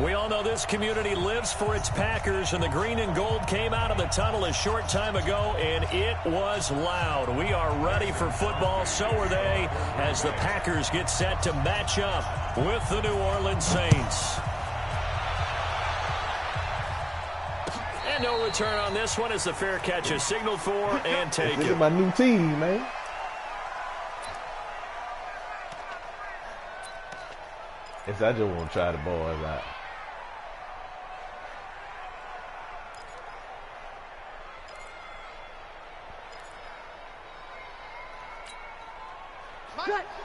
We all know this community lives for its Packers, and the green and gold came out of the tunnel a short time ago, and it was loud. We are ready for football. So are they, as the Packers get set to match up with the New Orleans Saints. And no return on this one as the fair catch is signaled for and taken. This is my new team, man. Yes, I just want to try the boys out.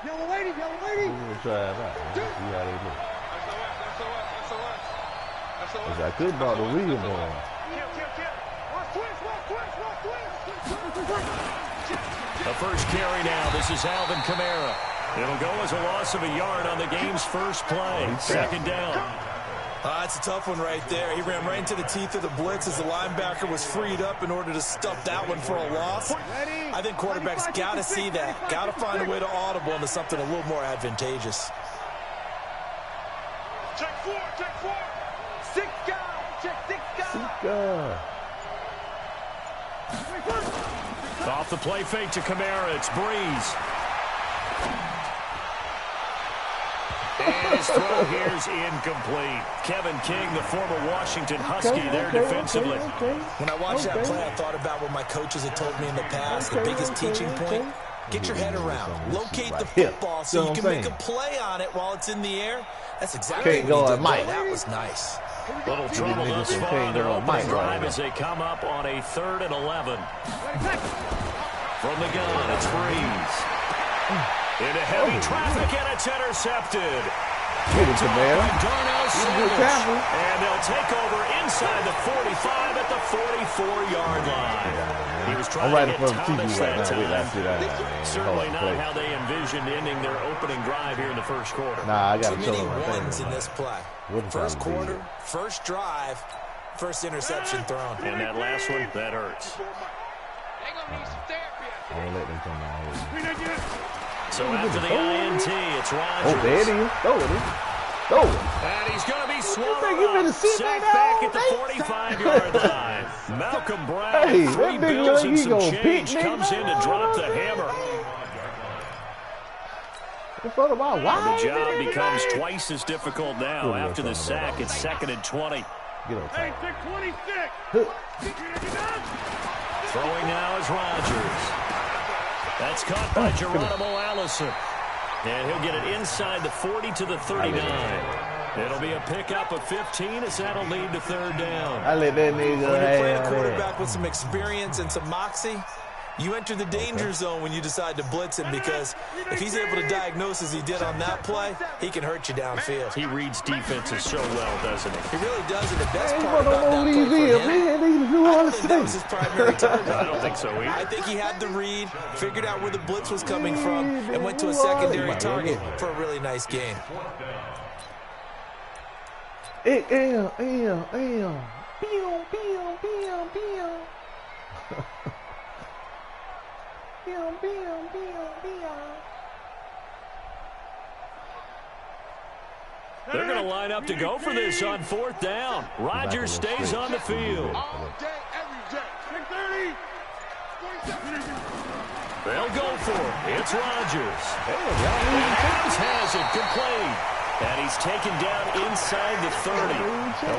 Yellow lady, yellow lady. I'm going to try it out. See how they look. Because I could brought the real boy. The first carry now. This is Alvin Kamara. It'll go as a loss of a yard on the game's first play. Second down. That's a tough one right there. He ran right into the teeth of the blitz as the linebacker was freed up in order to stuff that one for a loss. I think quarterbacks got to see that. Got to find a way to audible into something a little more advantageous. Check four, check four. Six guys, check six guys. Off the play fake to Kamara. It's Breeze. And his throw here's incomplete. Kevin King, the former Washington Husky, there defensively. When I watched that play, I thought about what my coaches had told me in the past. The biggest teaching point, get your head around. Locate the football so you can make a play on it while it's in the air. That's exactly what he did. That was nice. Little trouble thus far on their opening drive as they come up on a 3rd and 11. From the gun, it's Breeze. Into heavy traffic, and it's intercepted. Get it, man. And they'll take over inside the 45 at the 44-yard line. He was trying to hit Thomas that time. Certainly not how they envisioned ending their opening drive here in the first quarter. Nah, I got too many ones in this play. First quarter, first drive, first interception thrown. And that last one, that hurts. I won't let them come down here. So after the INT, it's Rodgers. Oh, there it is. Throw it in. Throw it. And he's going to be swallowed up. Sacked back at the 45-yard line. Malcolm Brown, hey, 3 bills and some change, comes in to drop the hammer. The job becomes twice as difficult now. After the sack, it's 2nd and 20. Get on Hey, 626. Throwing now is Rodgers. That's caught by Geronimo Allison. And he'll get it inside the 40 to the 39. It'll be a pickup of 15 as that'll lead to 3rd down. I let that nigga When you play a quarterback with some experience and some moxie, you enter the danger zone when you decide to blitz him, because if he's able to diagnose as he did on that play, he can hurt you downfield. He reads defenses so well, doesn't he? He really does, and the best part about that play for him, I don't think that was his primary target. I don't think so either. I think he had the read, figured out where the blitz was coming from, and went to a secondary target for a really nice game. They're going to line up to go for this on 4th down. Rodgers stays on the field. They'll go for it. It's Rodgers. And Adams has it complete. And he's taken down inside the 30.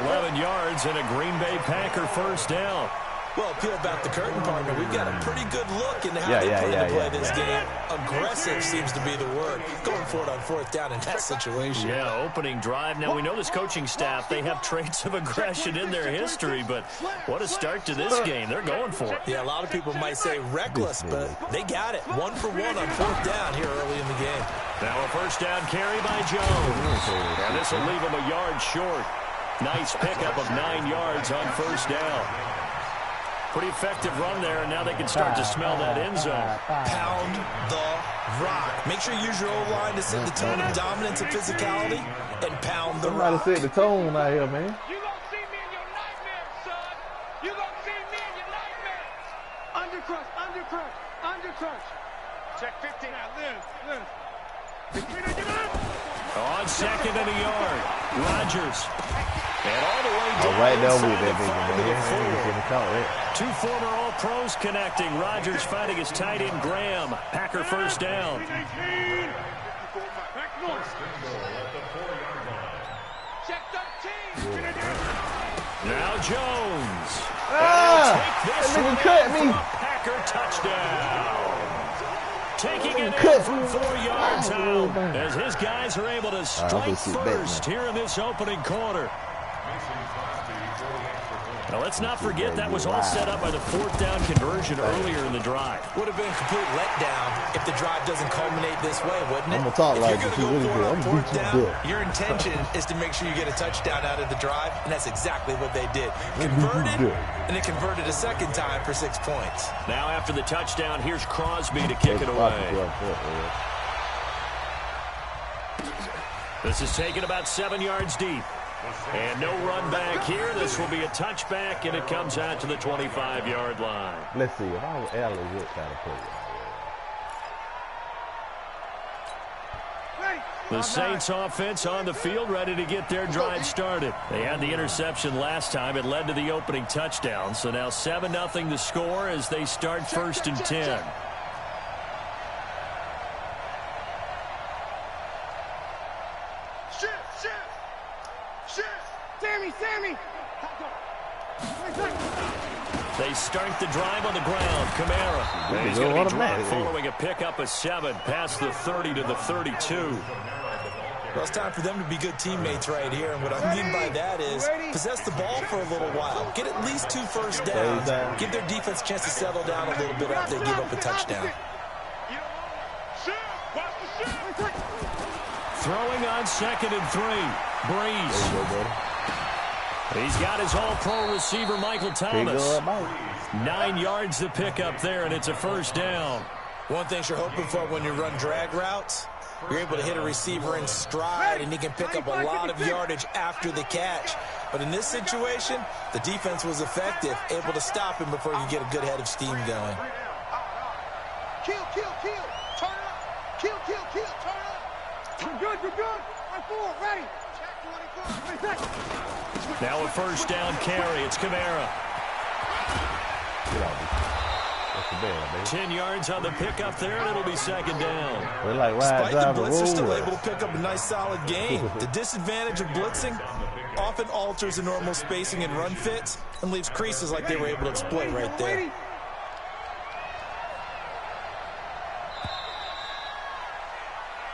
11 yards and a Green Bay Packer first down. Well, peel back the curtain, partner. We've got a pretty good look into how they plan to play this game. Aggressive seems to be the word. Going for it on 4th down in that situation. Yeah, opening drive. Now, we know this coaching staff, they have traits of aggression in their history, but what a start to this game. They're going for it. Yeah, a lot of people might say reckless, but they got it. 1 for 1 on 4th down here early in the game. Now a first down carry by Jones. And this will leave him a yard short. Nice pickup of 9 yards on first down. Pretty effective run there, and now they can start to smell that end zone. Pound the rock. Make sure you use your O-line to set the tone of dominance and physicality, and pound the rock. Somebody set the tone out here, man. You gonna see me in your nightmares, son. You gonna see me in your nightmares. Undercrush, undercrush, undercrush. Check 15. Now, Liz. On second and a yard. Rodgers. And all the way down right there inside with that the 5 to big the man. 4. Two former All-Pros connecting. Rodgers finding his tight end Graham. Packer first down. Now Jones. That nigga cut me. Packer touchdown. Taking it in from 4 yards out as his guys are able to strike first here in this opening quarter. Now, let's not forget that was all set up by the 4th down conversion earlier in the drive. Would have been a complete letdown if the drive doesn't culminate this way, wouldn't it? I'm gonna talk like if this. you're going to go I'm for it on 4th beat you down, good. your intention is to make sure you get a touchdown out of the drive, and that's exactly what they did. Converted, and it converted a second time for 6 points. Now, after the touchdown, here's Crosby to kick it away. This is taken about 7 yards deep. And no run back here. This will be a touchback, and it comes out to the 25-yard line. Let's see. If I was Allen, what kind of play? The Saints offense on the field, ready to get their drive started. They had the interception last time. It led to the opening touchdown. So now 7-0 the score as they start 1st and 10. Sammy! They start the drive on the ground. Kamara. And he's going to be dropped following a pickup of 7 past the 30 to the 32. Well, it's time for them to be good teammates right here. And what I mean by that is possess the ball for a little while. Get at least 2 first downs. Give their defense a chance to settle down a little bit after they give up a touchdown. Throwing on 2nd and 3. Breeze. He's got his all-pro receiver, Michael Thomas. 9 yards to pick up there, and it's a first down. One thing you're hoping for when you run drag routes, you're able to hit a receiver in stride, and he can pick up a lot of yardage after the catch. But in this situation, the defense was effective, able to stop him before you get a good head of steam going. Kill. Turn up. Kill. Turn up. You're good. On 4, ready. Check 24. Now a first down carry. It's Kamara. 10 yards on the pickup there, and it'll be 2nd down. Despite the blitz, they're still able to pick up a nice, solid gain. The disadvantage of blitzing often alters the normal spacing and run fits and leaves creases like they were able to exploit right there.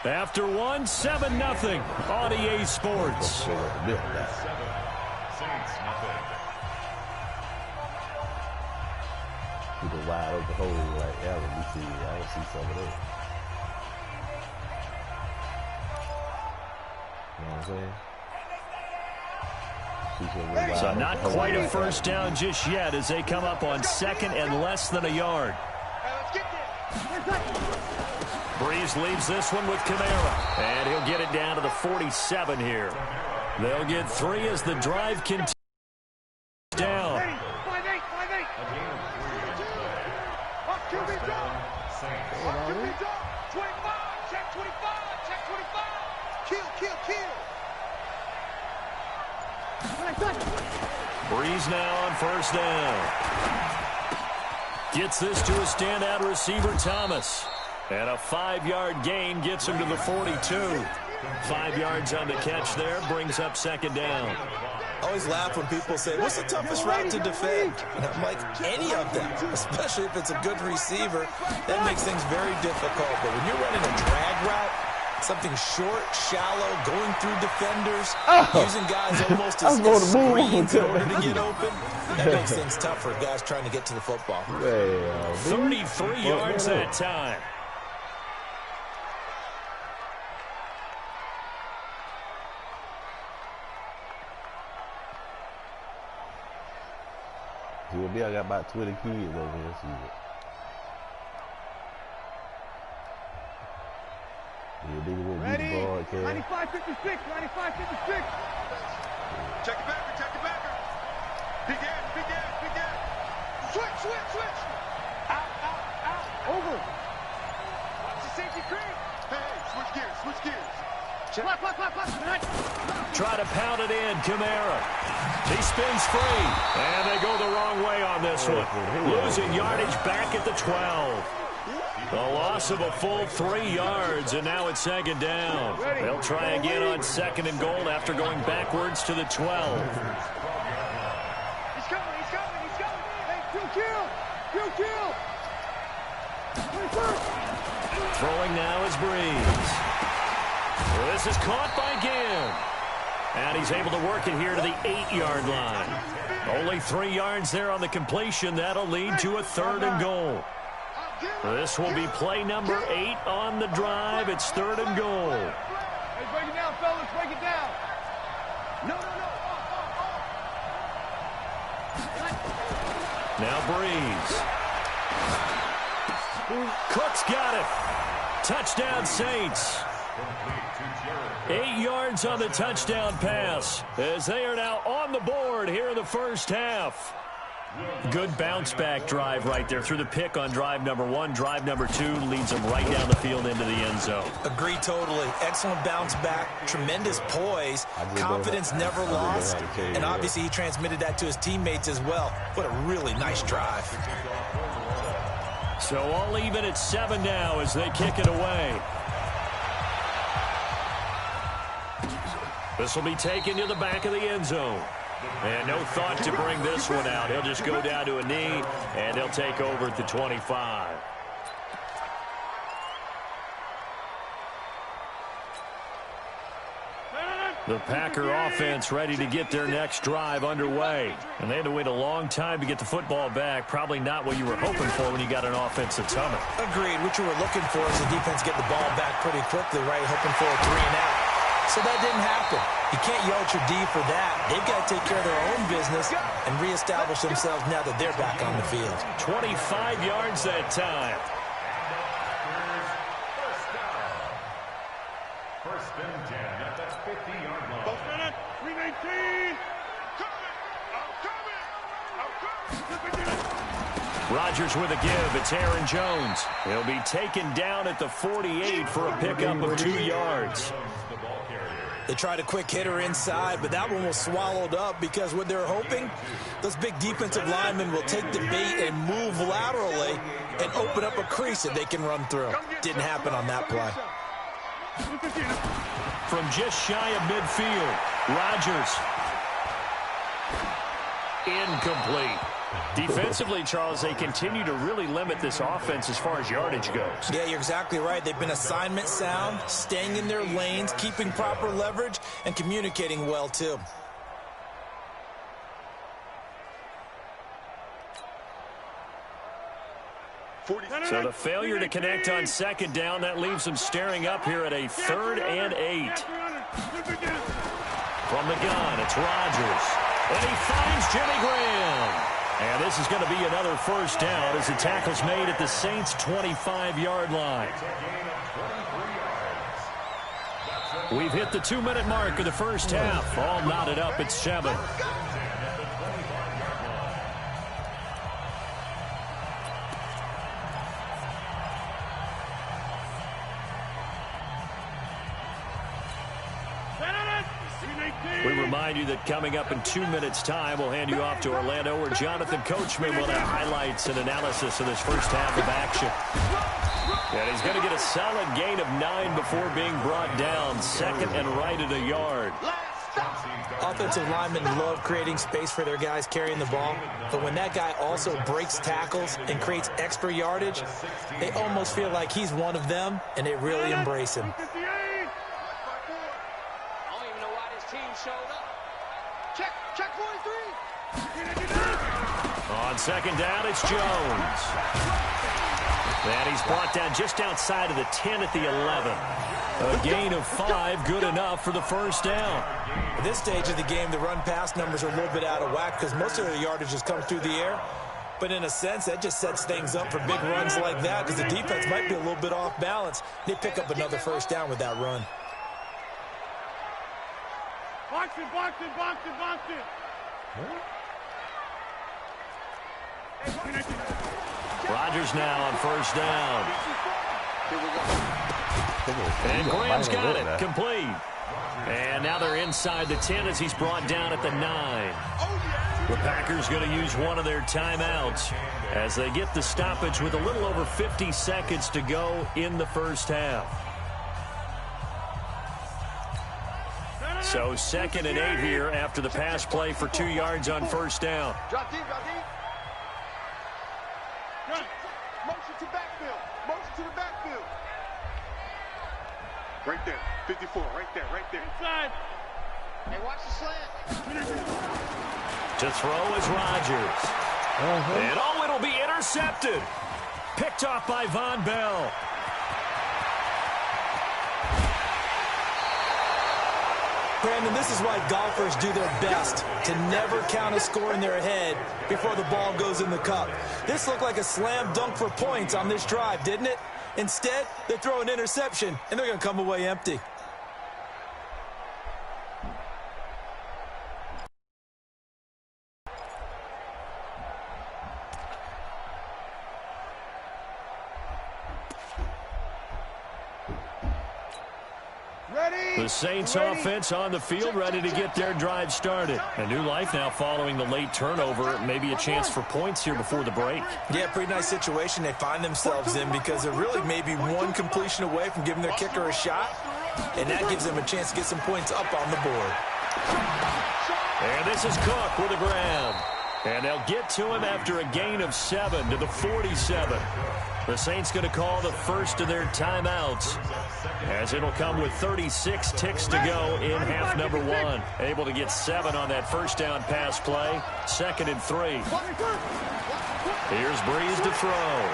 After 1, 7-0 on EA Sports. The wide open hole like Allen, I don't see some of that. You know what I'm saying? So not quite a first down just yet as they come up on 2nd and less than a yard. Breeze leaves this one with Kamara, and he'll get it down to the 47 here. They'll get 3 as the drive continues down. Breeze now on first down. Gets this to a standout receiver, Thomas. And a 5-yard gain gets him to the 42. 5 yards on the catch there, brings up 2nd down. I always laugh when people say, what's the toughest route to defend? And I'm like, any of them, especially if it's a good receiver. That makes things very difficult. But when you're running a drag route, something short, shallow, going through defenders, using guys almost as screens in order to get open, that makes things tough for guys trying to get to the football. 33 yards that time. I got about 20 kids over here. See it. Ready? 95-56. Check it back. Big end. Switch. Out. Over. Watch the safety creep. Hey, switch gears. Check. Block. Try to pound it in, Kamara. He spins free, and they go the wrong way on this one. Losing yardage back at the 12. A loss of a full 3 yards, and now it's second down. They'll try again on second and goal after going backwards to the 12. He's coming. Hey, kill. Throwing now is Breeze. This is caught by Ginn. And he's able to work it here to the 8-yard line. Only 3 yards there on the completion. That'll lead to a third and goal. This will be play number 8 on the drive. It's third and goal. Hey, break it down, fellas. Break it down. No. Now Breeze. Cook's got it. Touchdown, Saints. 8 yards on the touchdown pass as they are now on the board here in the first half. Good bounce-back drive right there through the pick on drive number 1. Drive number 2 leads them right down the field into the end zone. Agree totally. Excellent bounce back, tremendous poise, confidence never lost, and obviously he transmitted that to his teammates as well. What a really nice drive. So all even at 7 now as they kick it away. This will be taken to the back of the end zone. And no thought to bring this one out. He'll just go down to a knee, and he'll take over at the 25. The Packer offense ready to get their next drive underway. And they had to wait a long time to get the football back. Probably not what you were hoping for when you got an offensive summit. Agreed. What you were looking for is the defense get the ball back pretty quickly, right? Hoping for a 3-and-out. So that didn't happen. You can't yell at your D for that. They've got to take care of their own business and reestablish themselves now that they're back on the field. 25 yards that time. First and 10 at the 50-yard line. 319. Rodgers with a give. It's Aaron Jones. He'll be taken down at the 48 for a pickup of 2 yards. They tried a quick hitter inside, but that one was swallowed up because what they're hoping, those big defensive linemen will take the bait and move laterally and open up a crease that they can run through. Didn't happen on that play. From just shy of midfield, Rodgers. Incomplete. Defensively, Charles, they continue to really limit this offense as far as yardage goes. Yeah, you're exactly right. They've been assignment sound, staying in their lanes, keeping proper leverage, and communicating well, too. So the failure to connect on second down, that leaves them staring up here at a 3rd and 8. From the gun, it's Rodgers. And he finds Jimmy Graham. And this is going to be another first down as the tackle's made at the Saints' 25-yard line. We've hit the 2-minute mark of the first half. All knotted up at 7. We remind you that coming up in 2 minutes' time, we'll hand you off to Orlando, where Jonathan Coachman will have highlights and analysis of this first half of action. And he's going to get a solid gain of 9 before being brought down. Second and right at a yard. Offensive linemen love creating space for their guys carrying the ball, but when that guy also breaks tackles and creates extra yardage, they almost feel like he's one of them, and they really embrace him. Check 43. On second down, it's Jones. And he's brought down just outside of the 10 at the 11. A gain of 5, good enough for the first down. At this stage of the game, the run-pass numbers are a little bit out of whack because most of their yardage has come through the air. But in a sense, that just sets things up for big runs like that because the defense might be a little bit off balance. They pick up another first down with that run. Box it. Rodgers now on first down. And Graham's got it, complete. And now they're inside the 10 as he's brought down at the 9. The Packers going to use one of their timeouts as they get the stoppage with a little over 50 seconds to go in the first half. So 2nd and 8 here after the pass play for 2 yards on first down. Drop deep, drop deep. Motion to backfield. Motion to the backfield. Right there. 54. Right there. Right there. Inside. Hey, watch the slant. To throw is Rodgers. And oh, it'll be intercepted. Picked off by Von Bell. Brandon, this is why golfers do their best to never count a score in their head before the ball goes in the cup. This looked like a slam dunk for points on this drive, didn't it? Instead, they throw an interception, and they're going to come away empty. The Saints offense on the field, ready to get their drive started. A new life now following the late turnover. Maybe a chance for points here before the break. Yeah, pretty nice situation they find themselves in because they're really maybe one completion away from giving their kicker a shot, and that gives them a chance to get some points up on the board. And this is Cook with the grab. And they'll get to him after a gain of 7 to the 47. The Saints going to call the first of their timeouts as it'll come with 36 ticks to go in half number 1. Able to get 7 on that first down pass play. 2nd and 3. Here's Breeze to throw.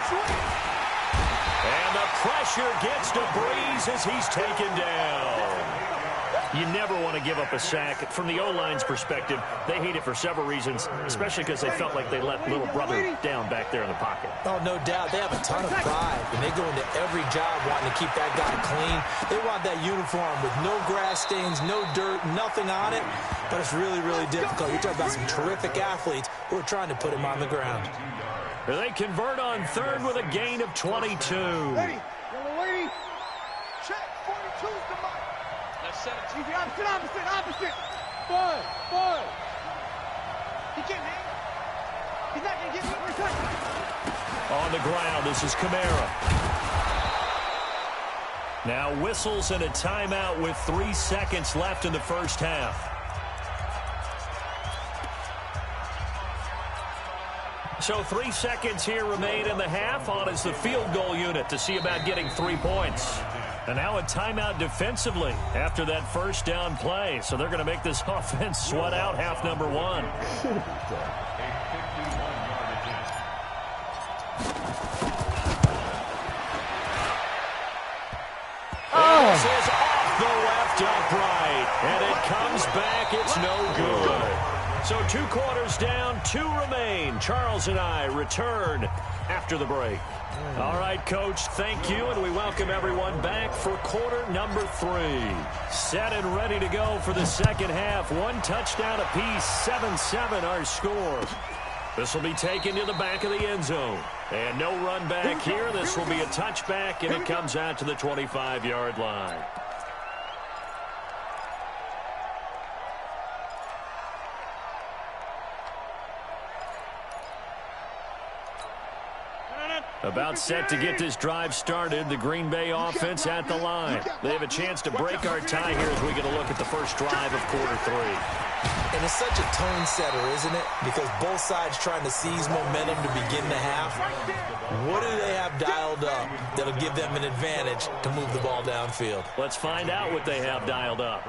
And the pressure gets to Breeze as he's taken down. You never want to give up a sack. From the O-line's perspective, they hate it for several reasons, especially because they felt like they let little brother down back there in the pocket. Oh, no doubt. They have a ton of pride, and they go into every job wanting to keep that guy clean. They want that uniform with no grass stains, no dirt, nothing on it, but it's really, really difficult. You're talking about some terrific athletes who are trying to put him on the ground. They convert on 3rd with a gain of 22. Lady. Check. 42's the mark. Let's set it. Easy. Opposite. Boy. He can't hang. He's not going to get me every time. On the ground, this is Kamara. Now whistles and a timeout with 3 seconds left in the first half. So 3 seconds here remain in the half. On is the field goal unit to see about getting 3 points. And now a timeout defensively after that first down play. So they're going to make this offense sweat out half number 1. This is off the left upright. And it comes back. It's no good. So 2 quarters down, 2 remain. Charles and I return after the break. All right, Coach, thank you, and we welcome everyone back for quarter number 3. Set and ready to go for the second half. 1 touchdown apiece, 7-7 our score. This will be taken to the back of the end zone. And no run back here. This will be a touchback, and it comes out to the 25-yard line. About set to get this drive started. The Green Bay offense at the line. They have a chance to break our tie here as we get a look at the first drive of quarter 3. And it's such a tone setter, isn't it? Because both sides trying to seize momentum to begin the half. What do they have dialed up that'll give them an advantage to move the ball downfield? Let's find out what they have dialed up.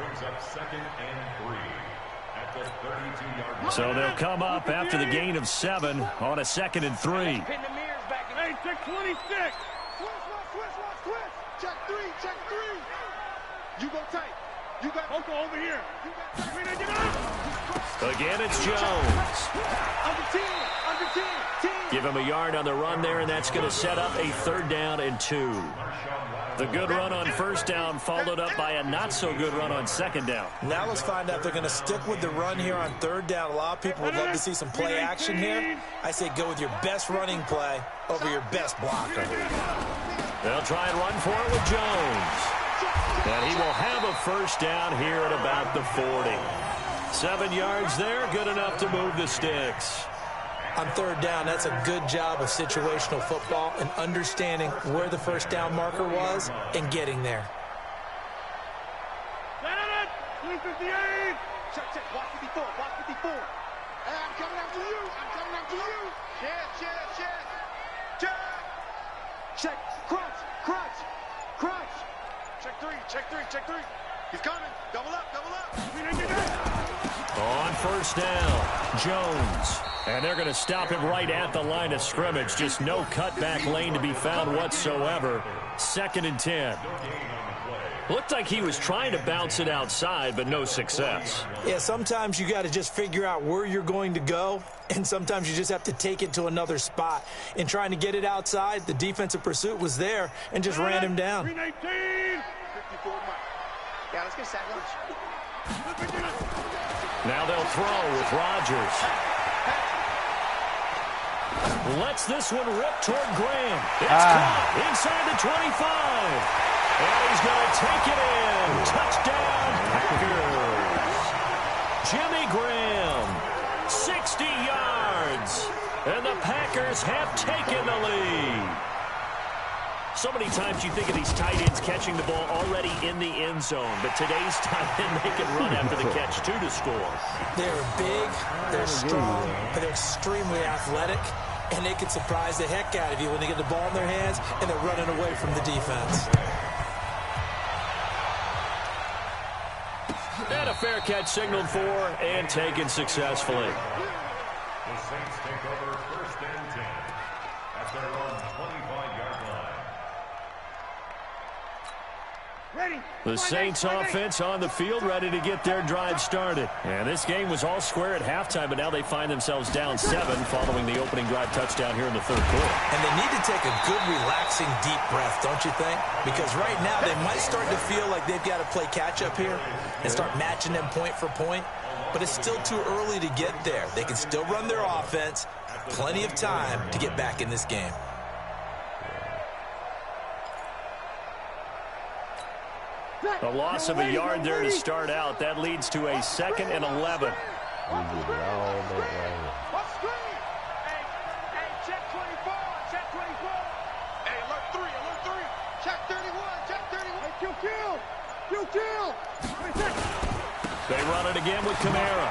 So they'll come up after the gain of 7 on a 2nd and 3. Hey, check 26. Switch. Check 3. You go tight. You got Uncle over here. Again, it's Jones. Under 10. Give him a yard on the run there, and that's going to set up a 3rd down and 2. The good run on first down followed up by a not-so-good run on 2nd down. Now let's find out if they're going to stick with the run here on 3rd down. A lot of people would love to see some play action here. I say go with your best running play over your best blocker. They'll try and run for it with Jones. And he will have a first down here at about the 40. 7 yards there, good enough to move the sticks. On third down, that's a good job of situational football and understanding where the first down marker was and getting there. 358. Check. Watch 54. Watch 54. Hey, I'm coming after you. I'm coming after you. Check. Crunch. Check three. He's coming. Double up. On first down, Jones. And they're going to stop him right at the line of scrimmage. Just no cutback lane to be found whatsoever. 2nd and 10. Looked like he was trying to bounce it outside, but no success. Yeah, sometimes you got to just figure out where you're going to go, and sometimes you just have to take it to another spot. In trying to get it outside, the defensive pursuit was there and just ran him down. 319. 54. Yeah, let's get sack lunch. Now they'll throw with Rodgers. Lets this one rip toward Graham. It's caught inside the 25. And he's going to take it in. Touchdown, Packers. Jimmy Graham, 60 yards. And the Packers have taken the lead. So many times you think of these tight ends catching the ball already in the end zone. But today's tight end, they can run after the catch, too, to score. They're big, they're strong, but they're extremely athletic. And they can surprise the heck out of you when they get the ball in their hands and they're running away from the defense. And a fair catch signaled for and taken successfully. The Saints take over 1st and 10 at their own 25-yard line. Ready. The Saints offense on the field, ready to get their drive started. And this game was all square at halftime, but now they find themselves down 7 following the opening drive touchdown here in the 3rd quarter. And they need to take a good, relaxing, deep breath, don't you think? Because right now they might start to feel like they've got to play catch-up here and start matching them point for point. But it's still too early to get there. They can still run their offense. Plenty of time to get back in this game. A loss of a yard there to start out. That leads to a 2nd and 11. Hey, check 24. Hey, alert 3. Check 31. Hey, kill. They run it again with Kamara.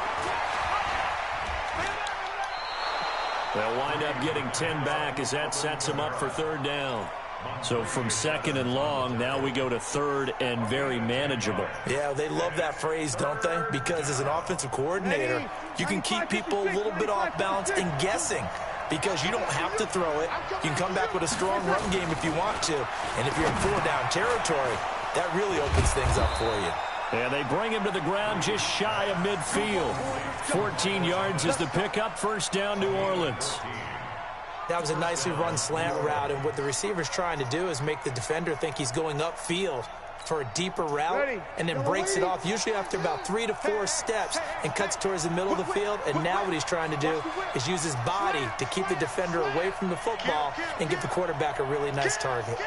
They'll wind up getting 10 back as that sets them up for 3rd down. So from 2nd and long, now we go to 3rd and very manageable. Yeah, they love that phrase, don't they? Because as an offensive coordinator, you can keep people a little bit off balance and guessing because you don't have to throw it. You can come back with a strong run game if you want to. And if you're in 4-down territory, that really opens things up for you. And they bring him to the ground just shy of midfield. 14 yards is the pickup. 1st down, New Orleans. That was a nicely run slant route, and what the receiver's trying to do is make the defender think he's going upfield for a deeper route and then breaks it off, usually after about 3 to 4 steps, and cuts towards the middle of the field. And now what he's trying to do is use his body to keep the defender away from the football and give the quarterback a really nice target.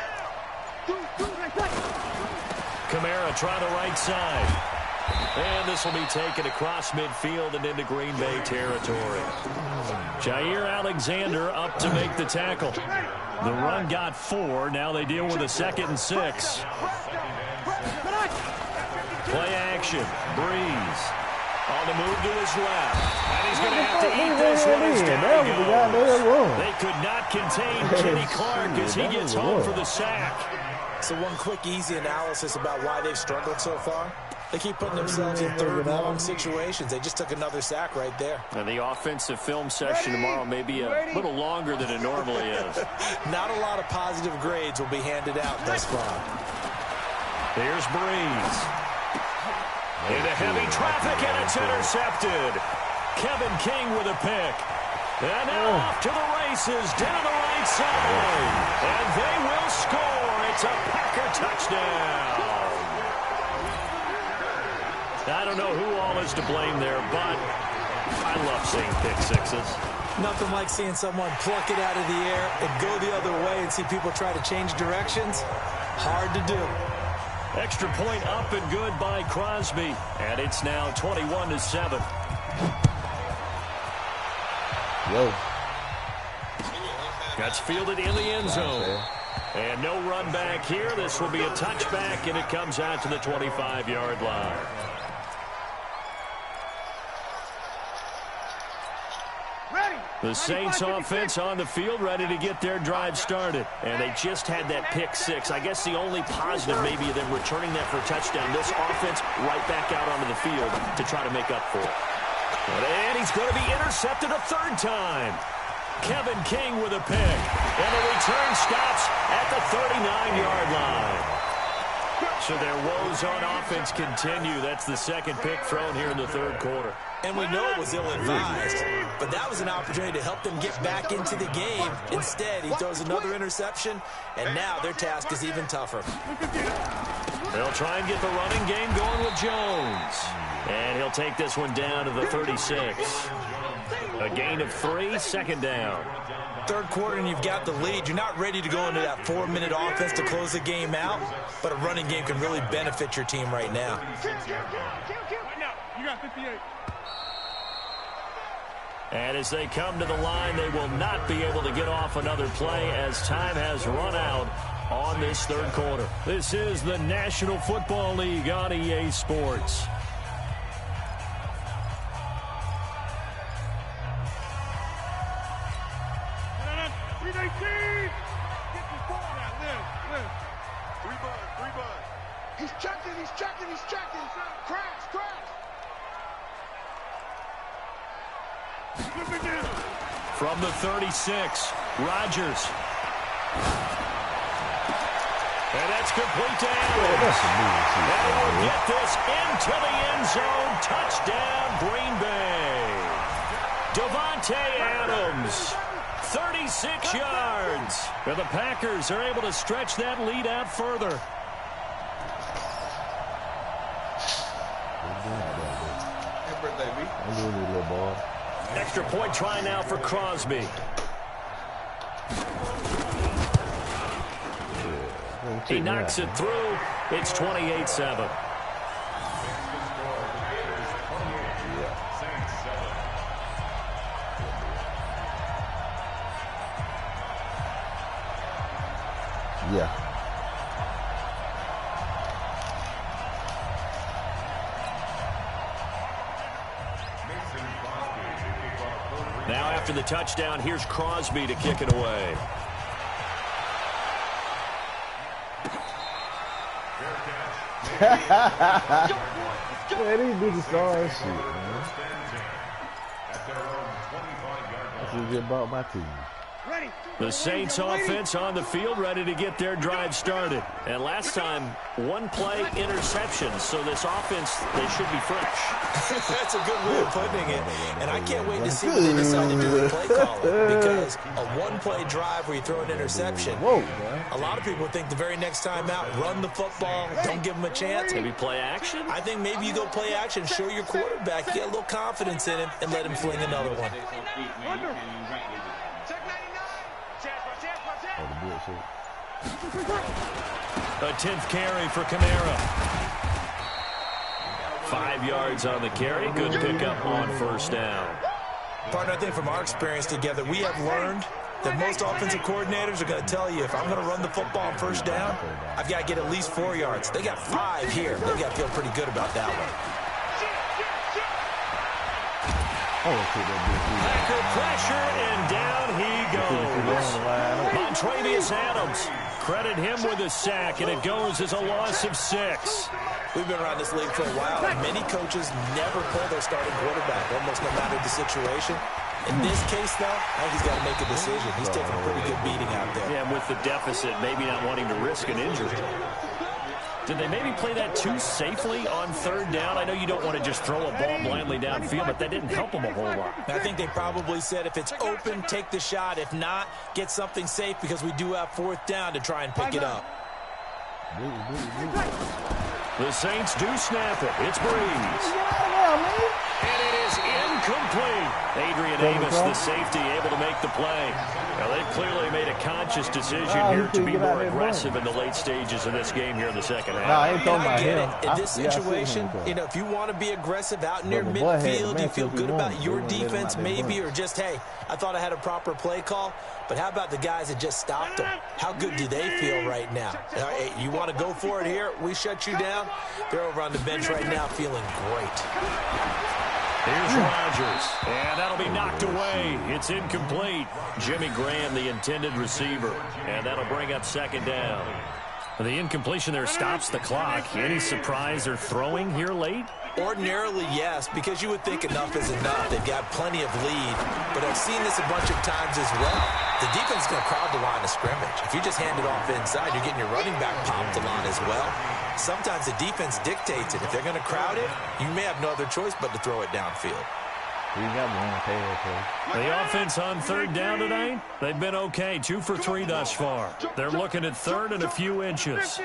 Kamara try the right side. And this will be taken across midfield and into Green Bay territory. Jair Alexander up to make the tackle. The run got 4. Now they deal with a 2nd and 6. Play action. Breeze. On the move to his left. And he's going to have to eat this one as down he goes. They could not contain Kenny Clark as he gets home for the sack. So one quick, easy analysis about why they've struggled so far. They keep putting themselves in 3rd and long situations. They just took another sack right there. And the offensive film session tomorrow may be a little longer than it normally is. Not a lot of positive grades will be handed out thus far. Here's Breeze. Into heavy traffic, and it's intercepted. Kevin King with a pick. And now off to the races, down the right side. And they will score. It's a Packer touchdown. I don't know who all is to blame there, but I love seeing pick sixes. Nothing like seeing someone pluck it out of the air and go the other way and see people try to change directions. Hard to do. Extra point up and good by Crosby. And it's now 21-7. Yo. That's fielded in the end zone. And no run back here. This will be a touchback, and it comes out to the 25-yard line. The Saints offense on the field ready to get their drive started. And they just had that pick six. I guess the only positive maybe of them returning that for a touchdown. This offense right back out onto the field to try to make up for it. And he's going to be intercepted a third time. Kevin King with a pick. And the return stops at the 39-yard line. So their woes on offense continue. That's the second pick thrown here in the third quarter. And we know it was ill-advised, but that was an opportunity to help them get back into the game. Instead, he throws another interception, and now their task is even tougher. They'll try and get the running game going with Jones. And he'll take this one down to the 36. A gain of 3, second down. Third quarter, and you've got the lead. You're not ready to go into that 4-minute offense to close the game out, but a running game can really benefit your team right now. You got 58. And as they come to the line, they will not be able to get off another play as time has run out on this third quarter. This is the National Football League on EA Sports. He's checking. Crash. From the 36, Rodgers. And that's complete to Adams. And will get this into the end zone. Touchdown, Green Bay. Davante Adams, 36 yards. And the Packers are able to stretch that lead out further. I'm doing it, little ball. Extra point try now for Crosby. He knocks it through. It's 28-7. Yeah. Now after the touchdown, here's Crosby to kick it away. Man, these niggas stars shit, man. That's what get about my team. The Saints offense on the field ready to get their drive started. And last time, one-play interception. So this offense, they should be fresh. That's a good way of putting it. And I can't wait to see what they decide to do with play calling. Because a one-play drive where you throw an interception, a lot of people think the very next time out, run the football, don't give them a chance. Maybe play action? I think maybe you go play action, show your quarterback, get a little confidence in him, and let him fling another one. A 10th carry for Kamara. 5 yards on the carry. Good pickup on first down. Partner, I think from our experience together, we have learned that most offensive coordinators are going to tell you, if I'm going to run the football on first down, I've got to get at least 4 yards. They got 5 here. They've got to feel pretty good about that one. Packer pressure, and down he goes. Montravius Adams, credit him with a sack, and it goes as a loss of 6. We've been around this league for a while, and many coaches never pull their starting quarterback, almost no matter the situation. In this case, though, I think he's got to make a decision. He's taking a pretty good beating out there. Yeah, with the deficit, maybe not wanting to risk an injury. Did they maybe play that too safely on third down? I know you don't want to just throw a ball blindly downfield, but that didn't help them a whole lot. I think they probably said if it's open, take the shot. If not, get something safe because we do have fourth down to try and pick it up. The Saints do snap it. It's Breeze. And it is incomplete. Adrian Amos, the safety, able to make the play. Now, they've clearly made a conscious decision here to be more aggressive in the late stages of this game here in the second half. I ain't talking about him. In this situation, you know, if you want to be aggressive out near midfield, you feel good about your defense maybe, or just, hey, I thought I had a proper play call. But how about the guys that just stopped them? How good do they feel right now? Hey, you want to go for it here? We shut you down. They're over on the bench right now feeling great. Here's Rodgers, and that'll be knocked away. It's incomplete. Jimmy Graham, the intended receiver, and that'll bring up second down. The incompletion there stops the clock. Any surprise they're throwing here late? Ordinarily, yes, because you would think enough is enough. They've got plenty of lead, but I've seen this a bunch of times as well. The defense is going to crowd the line of scrimmage. If you just hand it off inside, you're getting your running back popped a lot as well. Sometimes the defense dictates it. If they're going to crowd it, you may have no other choice but to throw it downfield. The offense on third down tonight, they've been okay. 2 for 3 thus far. They're looking at third and a few inches.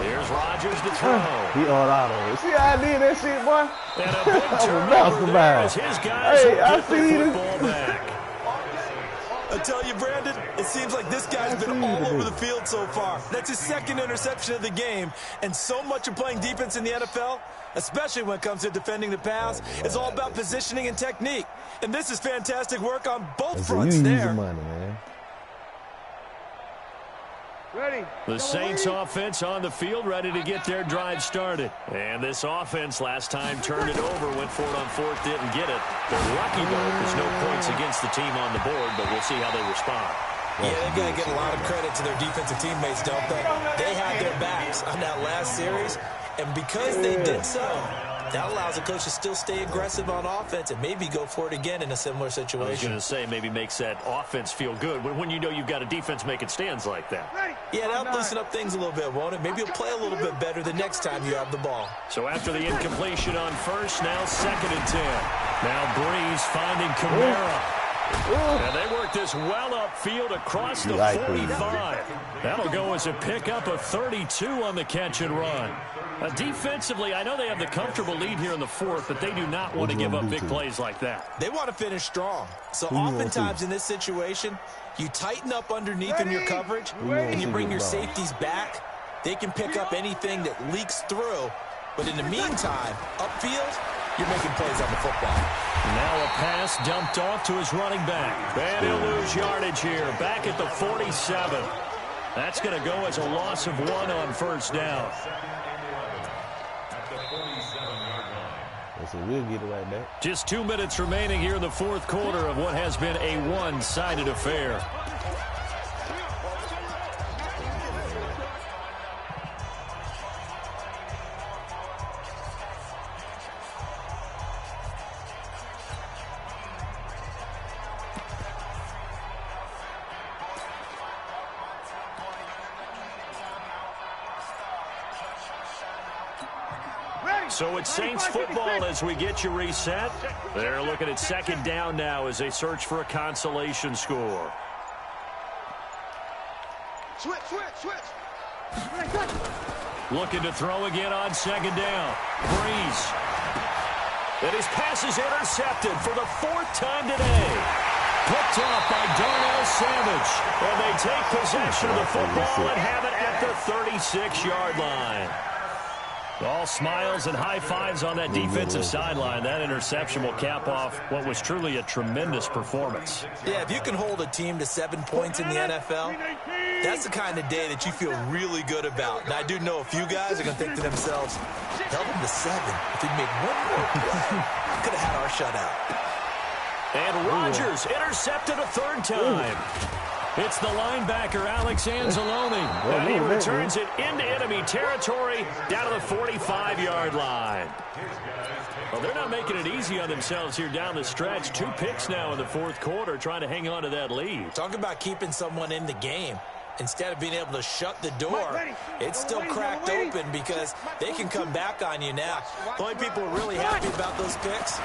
Here's Rodgers to throw. He all out of it. See how I did that shit, boy? And a big turnover there as his guys get the football back. I tell you, Brandon, it seems like this guy's been all over the field so far. That's his second interception of the game. And so much of playing defense in the NFL, especially when it comes to defending the pass, is all about positioning and technique. And this is fantastic work on both fronts there. Money, man. The Saints offense on the field, ready to get their drive started. And this offense last time turned it over, went for it on fourth, didn't get it. They're lucky, though, there's no points against the team on the board, but we'll see how they respond. Yeah, they've got to get a lot of credit to their defensive teammates, don't they? They had their backs on that last series, and because they did so, that allows the coach to still stay aggressive on offense and maybe go for it again in a similar situation. I was going to say maybe makes that offense feel good when you know you've got a defense making stands like that. Yeah, that'll loosen up things a little bit, won't it? Maybe you'll play a little bit better the next time you have the ball. So after the incompletion on first, now 2nd and 10. Now Breeze finding Kamara. And they work this well upfield across the 45. That'll go as a pickup of 32 on the catch and run. Defensively, I know they have the comfortable lead here in the fourth, but they do not want to give up big plays like that. They want to finish strong. So oftentimes in this situation, you tighten up underneath in your coverage, and you bring your safeties back. They can pick up anything that leaks through. But in the meantime, upfield, you're making plays on the football. Now a pass dumped off to his running back. And he'll lose yardage here, back at the 47. That's going to go as a loss of 1 on first down. So we'll get it right back. Just 2 minutes remaining here in the fourth quarter of what has been a one-sided affair. So it's Saints football as we get you reset. They're looking at 2nd down now as they search for a consolation score. Switch. Looking to throw again on 2nd down. Breeze. And his pass is intercepted for the 4th time today. Picked off by Darnell Savage. And they take possession of the football and have it at the 36-yard line. All smiles and high fives on that defensive sideline. That interception will cap off what was truly a tremendous performance. Yeah, if you can hold a team to 7 points in the NFL, that's the kind of day that you feel really good about. And I do know a few guys are going to think to themselves, held them to 7. If we made one more play, could have had our shutout. And Rodgers intercepted a 3rd time. It's the linebacker, Alex Anzalone, and he returns it into enemy territory down to the 45-yard line. Well, they're not making it easy on themselves here down the stretch. 2 picks now in the fourth quarter, trying to hang on to that lead. Talk about keeping someone in the game. Instead of being able to shut the door, it's still cracked open because they can come back on you now. The only people who are really happy about those picks,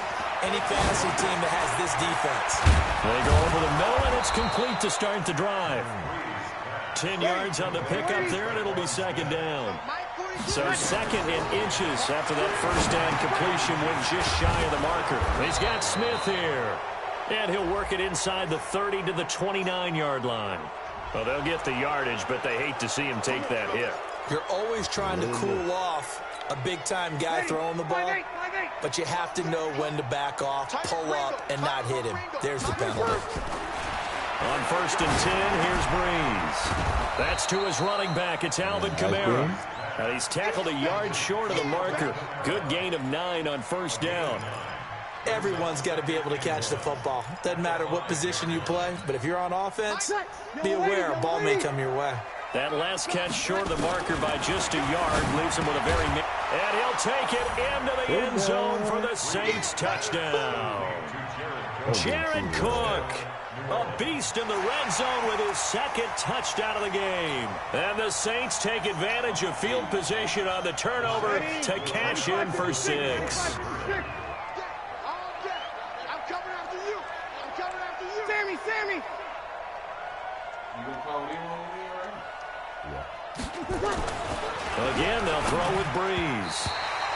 any fantasy team that has this defense. They go over the middle, and it's complete to start the drive. 10 yards on the pickup there, and it'll be second down. So second and inches after that first down completion went just shy of the marker. He's got Smith here. And he'll work it inside the 30 to the 29-yard line. Well, they'll get the yardage, but they hate to see him take that hit. You're always trying to cool off a big-time guy throwing the ball, but you have to know when to back off, pull up, and not hit him. There's the penalty. On 1st and 10, here's Breeze. That's to his running back. It's Alvin Kamara. And he's tackled a yard short of the marker. Good gain of 9 on 1st down. Everyone's got to be able to catch the football. Doesn't matter what position you play, but if you're on offense, be aware a ball may come your way. That last catch short of the marker by just a yard leaves him with a very... And he'll take it into the end zone for the Saints touchdown. Jared Cook, a beast in the red zone with his second touchdown of the game. And the Saints take advantage of field position on the turnover to cash in for 6. Sammy! You gonna call him over there, right? Yeah. Again, they'll throw with Breeze.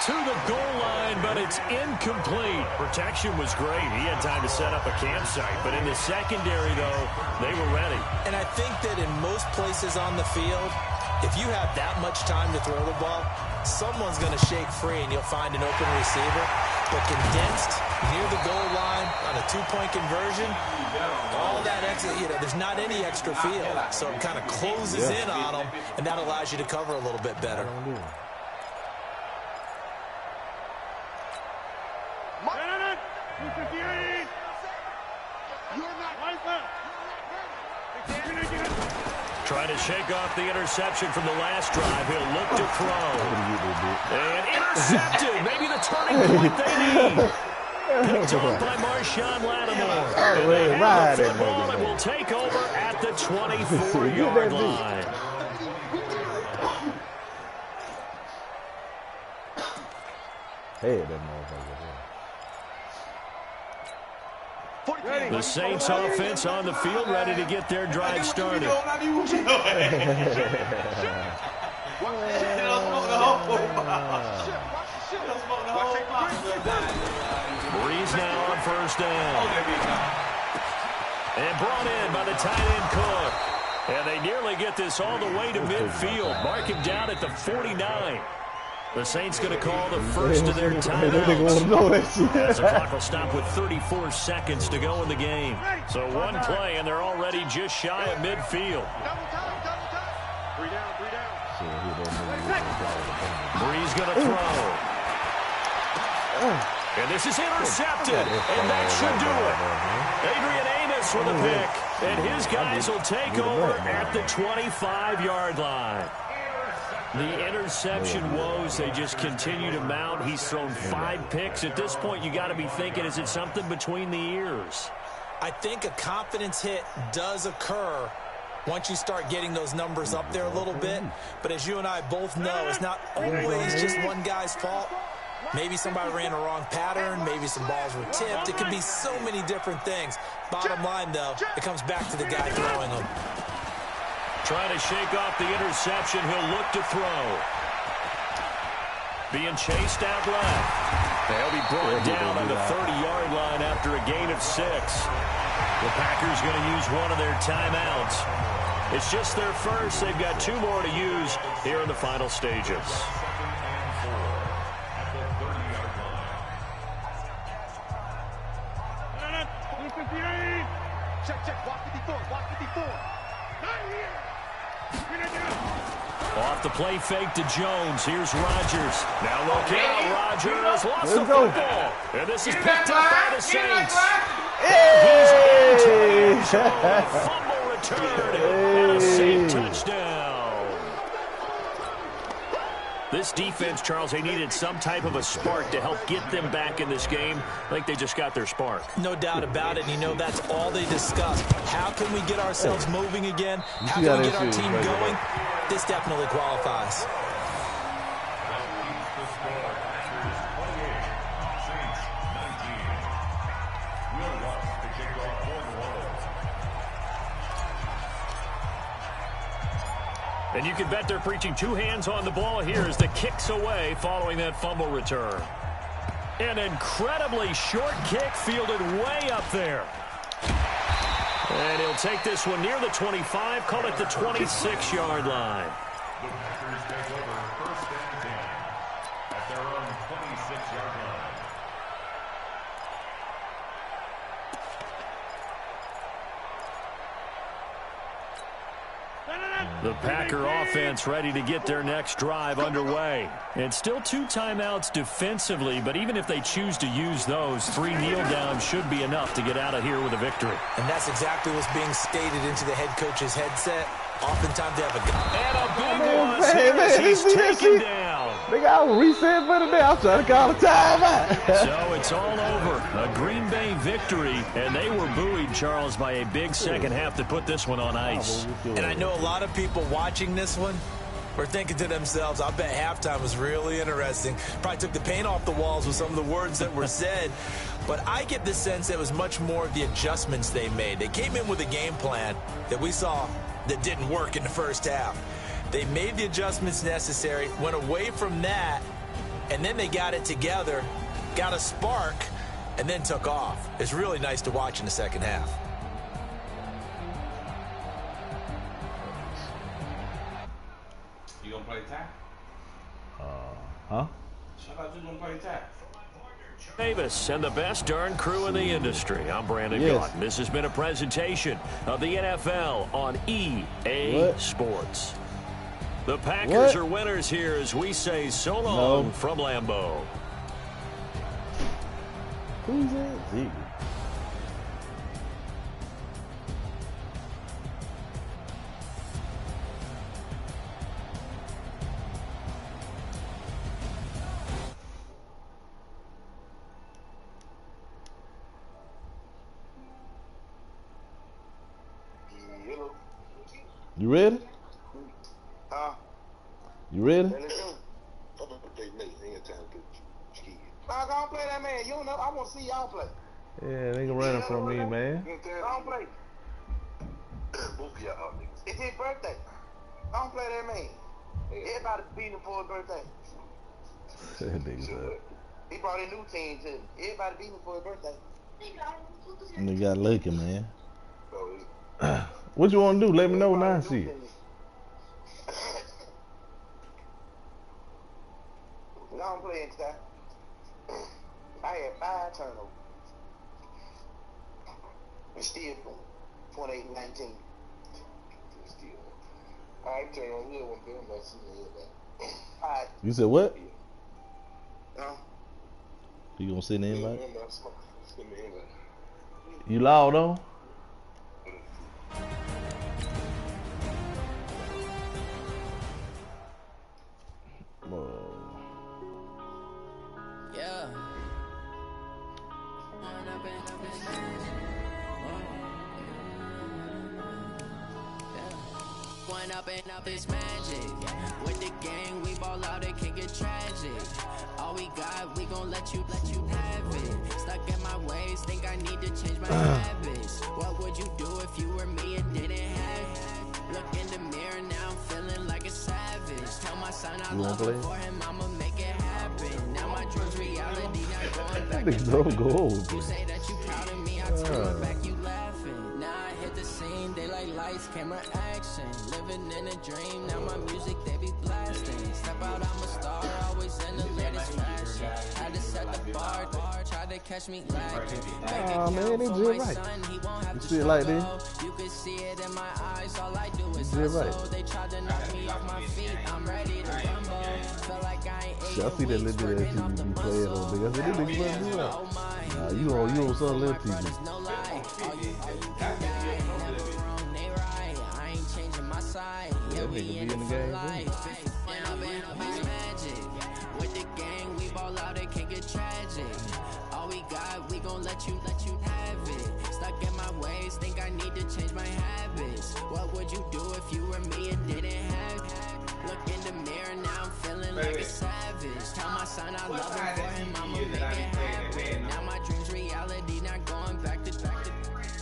To the goal line, but it's incomplete. Protection was great. He had time to set up a campsite. But in the secondary, though, they were ready. And I think that in most places on the field, if you have that much time to throw the ball, someone's going to shake free and you'll find an open receiver. But condensed near the goal line on a 2-point conversion, all that extra, there's not any extra field. So it kind of closes in on them, and that allows you to cover a little bit better. Trying to shake off the interception from the last drive. He'll look to throw. And intercepted. Maybe the turning point they need. Picked off by Marshawn Lattimore. And they have the football and will take over at the 24-yard line. Hey, that motherfucker. The Saints offense on the field, ready to get their drive started. Breeze now on 1st down. And brought in by the tight end Cook. And they nearly get this all the way to midfield. Mark him down at the 49. The Saints going to call the first of their timeouts. As the clock will stop with 34 seconds to go in the game. So one play, and they're already just shy of midfield. Breeze going to throw. And this is intercepted, and that should do it. Adrian Amos with a pick, and his guys will take over at the 25-yard line. The interception woes, they just continue to mount. He's thrown 5 picks. At this point, you got to be thinking, is it something between the ears? I think a confidence hit does occur once you start getting those numbers up there a little bit. But as you and I both know, it's not always just one guy's fault. Maybe somebody ran a wrong pattern. Maybe some balls were tipped. It could be so many different things. Bottom line, though, it comes back to the guy throwing them. Trying to shake off the interception. He'll look to throw. Being chased out left. They'll be brought down on the 30-yard line after a gain of 6. The Packers going to use one of their timeouts. It's just their first. They've got 2 more to use here in the final stages. Check, walk 54, walk 54. Off the play fake to Jones. Here's Rodgers. Now look out. Rodgers lost the football. And this is picked up by the Saints. He's into a fumble return and a safe touchdown. This defense, Charles, they needed some type of a spark to help get them back in this game. I think they just got their spark. No doubt about it. And you know, that's all they discussed. How can we get ourselves moving again? How can we get our team going? This definitely qualifies. And you can bet they're preaching two hands on the ball here as the kick's away following that fumble return. An incredibly short kick fielded way up there. And he'll take this one near the 25, call it the 26-yard line. The Packers take over first and 10 at their own 26-yard line. The Packer offense ready to get their next drive underway. And still 2 timeouts defensively, but even if they choose to use those, 3 kneel downs should be enough to get out of here with a victory. And that's exactly what's being stated into the head coach's headset. Oftentimes they have a And a big one as he's taken down. They got a reset for the day. I'm trying to call a timeout. So it's all over. A Green Bay victory, and they were buoyed, Charles, by a big second half to put this one on ice. And I know a lot of people watching this one were thinking to themselves, I bet halftime was really interesting. Probably took the paint off the walls with some of the words that were said. But I get the sense it was much more of the adjustments they made. They came in with a game plan that we saw that didn't work in the first half. They made the adjustments necessary, went away from that, and then they got it together, got a spark, and then took off. It's really nice to watch in the second half. You gonna play tag? Huh? I thought you gonna play tag. Davis and the best darn crew in the industry. I'm Brandon Yes. Gaudin. This has been a presentation of the NFL on EA Sports. The Packers are winners here as we say so long from Lambeau. Who's that? Zeke. You ready? You ready? I don't play that man. You don't know. I want to see y'all play. Yeah, nigga running from me, man. I don't play. Both of y'all niggas. It's his birthday. I don't play that man. Everybody beating him for his birthday. That nigga's up. He brought a new team to him. Everybody beating him for his birthday. Nigga got lucky, man. What you want to do? Let me know when I see it. I don't play in style. I had 5 turnovers. And still 28-19. Still. I turn on here one day. I'm not seeing it. Alright. You said what? Huh? You gonna send the invite? I'm not smart. Send me invite. You loud on? Yeah. One up and up is magic. With the gang, we ball out, it can get tragic. All we got, we gon' let you have it. Stuck in my ways, think I need to change my habits. What would you do if you were me and didn't have it? Look in the mirror, now I'm feeling like a savage. Tell my son I love him for him, I'ma make it happen. Now my dreams reality, not going back. Niggas You say that you proud of me, I turn my back, you laughing. Now I hit the scene, daylight lights, camera action. Living in a dream, now my music they be blasting. Step out, I'm a star, always in the latest fashion. Had to set the bar, try to catch me lacking. Oh man, they did right. You see it like this? You can see it in my eyes, all I do is did right. hustle. They tried to knock me off my feet, I'm ready to rumble. Feel like I ain't Shit, I see that little bit of TV be playing on nigga. I said, this nigga must do that. Nah, you on some little TV. no lie. All you can die, never wrong, they right. I ain't changing my side. Yeah, That we nigga be in in it the for game, life. And up is magic. With the gang, we ball out, it can get tragic. All we got, we gon' let you have it. Stuck in my ways, think I need to change my habits. What would you do if you were me and didn't have it? Look in the mirror, now I'm feeling like a savage. Tell my son I love him for him, I'ma make it happen. Now my dreams reality, not going back to.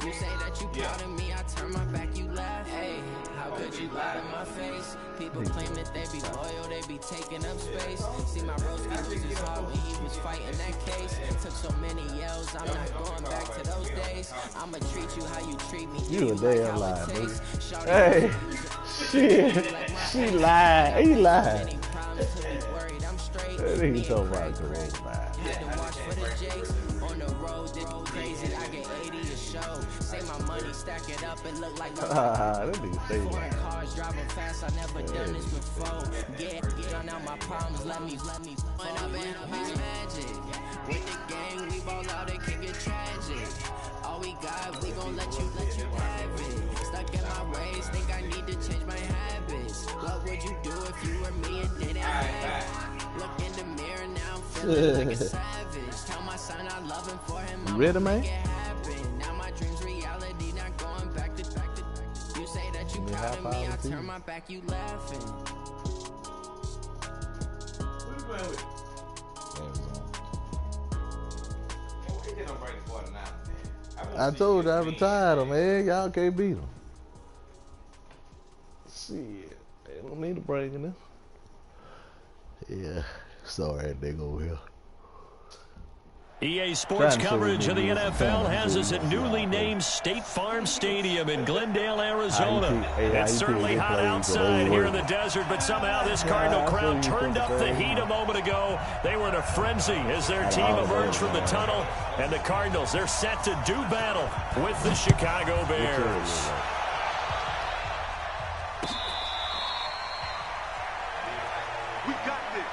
You say that you proud of me, I turn my back, you laugh. Hey, how could you lie to my face? face. People claim that they be loyal, they be taking up space. See my Roski lose his heart when he was fighting that case. Took so many yells, I'm not going back to those days. I'ma treat you how you treat me. You a damn lie, dude. Hey, she lied. He lied. That nigga talking about coronavirus. On the road, this crazy. I get 80 a show. Say my money, stack it up and look like that nigga say that. cars driving fast. I never done this before. Get done out my problems. Let me. When I've been magic with the gang, we ball out. It can get tragic. All we got, we gon' let you have it. Stuck in my ways, think I need to change my habits. What would you do if you were me and didn't have it? Look in the mirror now, I'm feeling like a savage. Tell my son I love him for him. You ready, man? Now my dreams reality, not going back to. You say that you proud of me, I turn my back, you laughing. What you playing with? I told you I retired him, man. Y'all can't beat him. Shit, they don't need to bring in this. Yeah, sorry, they go here. EA Sports coverage of the NFL has us at newly named State Farm Stadium in Glendale, Arizona. It's certainly hot outside here in the desert, but somehow this Cardinal crowd turned up the heat a moment ago. They were in a frenzy as their team emerged from the tunnel, and the Cardinals, they're set to do battle with the Chicago Bears. We got this.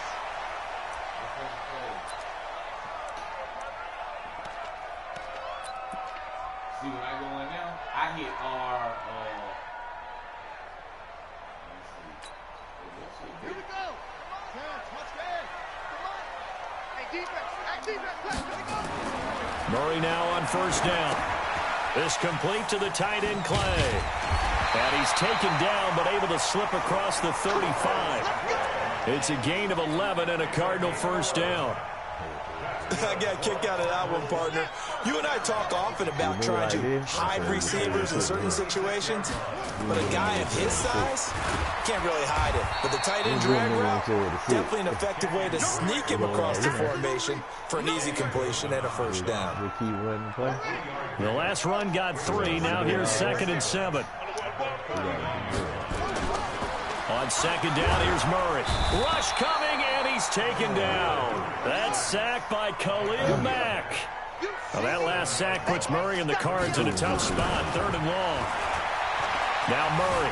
See, when I go in now, I hit R. Here we go. Touchdown. Come on. Hey, defense. Hey, defense. Here we go. Murray now on first down. This complete to the tight end, Clay. And he's taken down, but able to slip across the 35. It's a gain of 11 and a Cardinal first down. I got a kick out of that one, partner. You and I talk often about trying to hide receivers in certain situations, but a guy of his size can't really hide it. But the tight end drag route, definitely an effective way to sneak him across the formation for an easy completion and a first down. The last run got 3. Now here's 2nd and 7. On second down, here's Murray. Rush coming, and he's taken down. That's sacked by Khalil Mack. Well, that last sack puts Murray and the Cards in a tough spot. 3rd and long. Now Murray.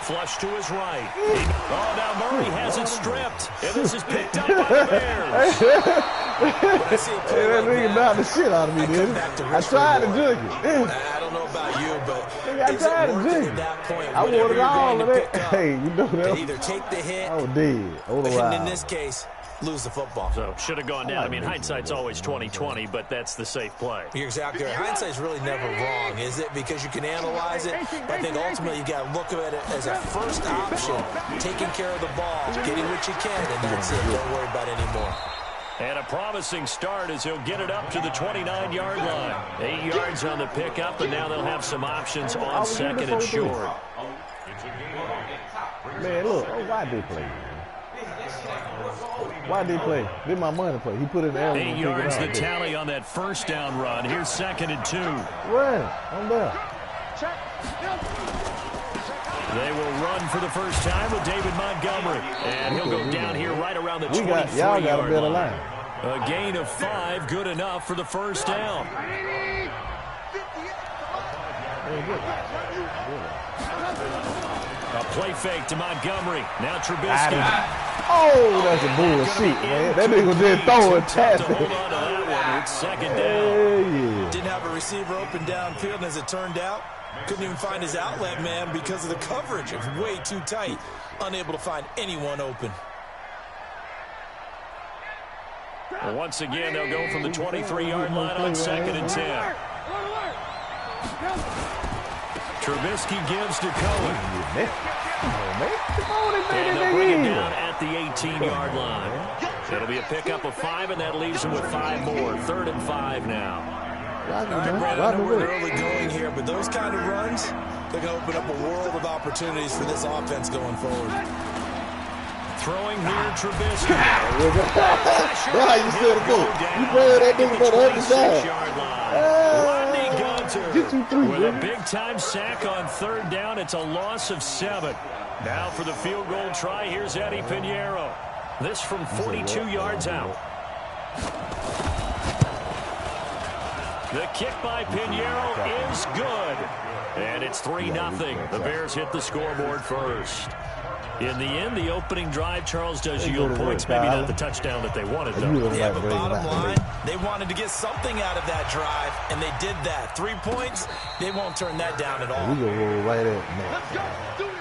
Flush to his right. Oh, now Murray has it stripped. And this is picked up by the Bears. That nigga knocked the shit out of me, dude. I tried to jug it. I don't know about you, but I tried to jug it. I wanted all of that. Hey, you know that. Either take the hit, I was dead. and in this case, lose the football. So should have gone down. I mean, hindsight's always 20/20, but that's the safe play. You're exactly right. Hindsight's really never wrong, is it? Because you can analyze it. But I think ultimately you got to look at it as a first option, taking care of the ball, getting what you can, and that's it. Don't worry about it anymore. And a promising start as he'll get it up to the 29-yard line. 8 yards on the pickup, and now they'll have some options on 2nd and short. Man, look, why they play, man? Why did he play? Did my money play? He put in the air. 8 yards the tally on that first down run. Here's 2nd and 2. Run. I'm there. They will run for the first time with David Montgomery. And he'll go down here right around the 23-yard line. A gain of 5, good enough for the first down. A play fake to Montgomery. Now Trubisky. Oh, that's a bullshit, man. That nigga did throw it past it. Hold on to that one with 2nd down. Yeah. Didn't have a receiver open downfield, and as it turned out, couldn't even find his outlet man because of the coverage. It was way too tight. Unable to find anyone open. Well, once again, they'll go from the 23-yard line on 2nd and 10. Trubisky gives to Cohen. And they'll bring him down at the 18-yard line. It'll be a pickup of 5, and that leaves him with 5 more. 3rd and 5 now. We're early going here, but those kind of runs, they're going to open up a world of opportunities for this offense going forward. Throwing here, Trubisky. That's how you said it. You bring that nigga for the other side. Get you 3, with a big-time sack on 3rd down. It's a loss of 7. Now for the field goal try, here's Eddie Pinheiro. This from 42 yards out. The kick by Pinheiro is good. And it's 3-0. The Bears hit the scoreboard first. In the end, the opening drive, Charles, does yield points. Maybe not the touchdown that they wanted, though. Yeah, but bottom line, they wanted to get something out of that drive, and they did that. 3 points, they won't turn that down at all. We gonna roll right at it. Let's go. Do it.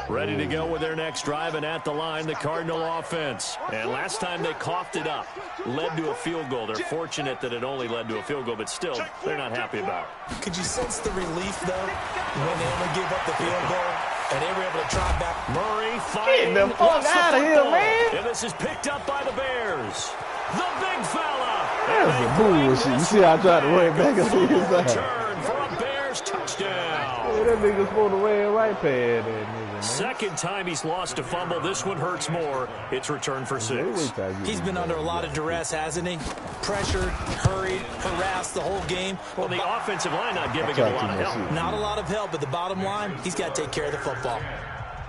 Ready to go with their next drive, and at the line, the Cardinal offense. And last time they coughed it up, led to a field goal. They're fortunate that it only led to a field goal, but still, they're not happy about it. Could you sense the relief, though, when they only gave up the field goal, and they were able to try back? Murray fighting. Get the fuck out of here, man. And this is picked up by the Bears. The big fella. That's the bullshit. You see how I tried to run back and see his side. Return for a Bears touchdown. Hey, that nigga's supposed to wear right pad, that nigga, man. Second time he's lost a fumble. This one hurts more. It's returned for 6. He's been under a lot of duress, hasn't he? Pressured, hurried, harassed the whole game. Well, the offensive line not giving him a lot of help. Not a lot of help, but the bottom line, he's got to take care of the football.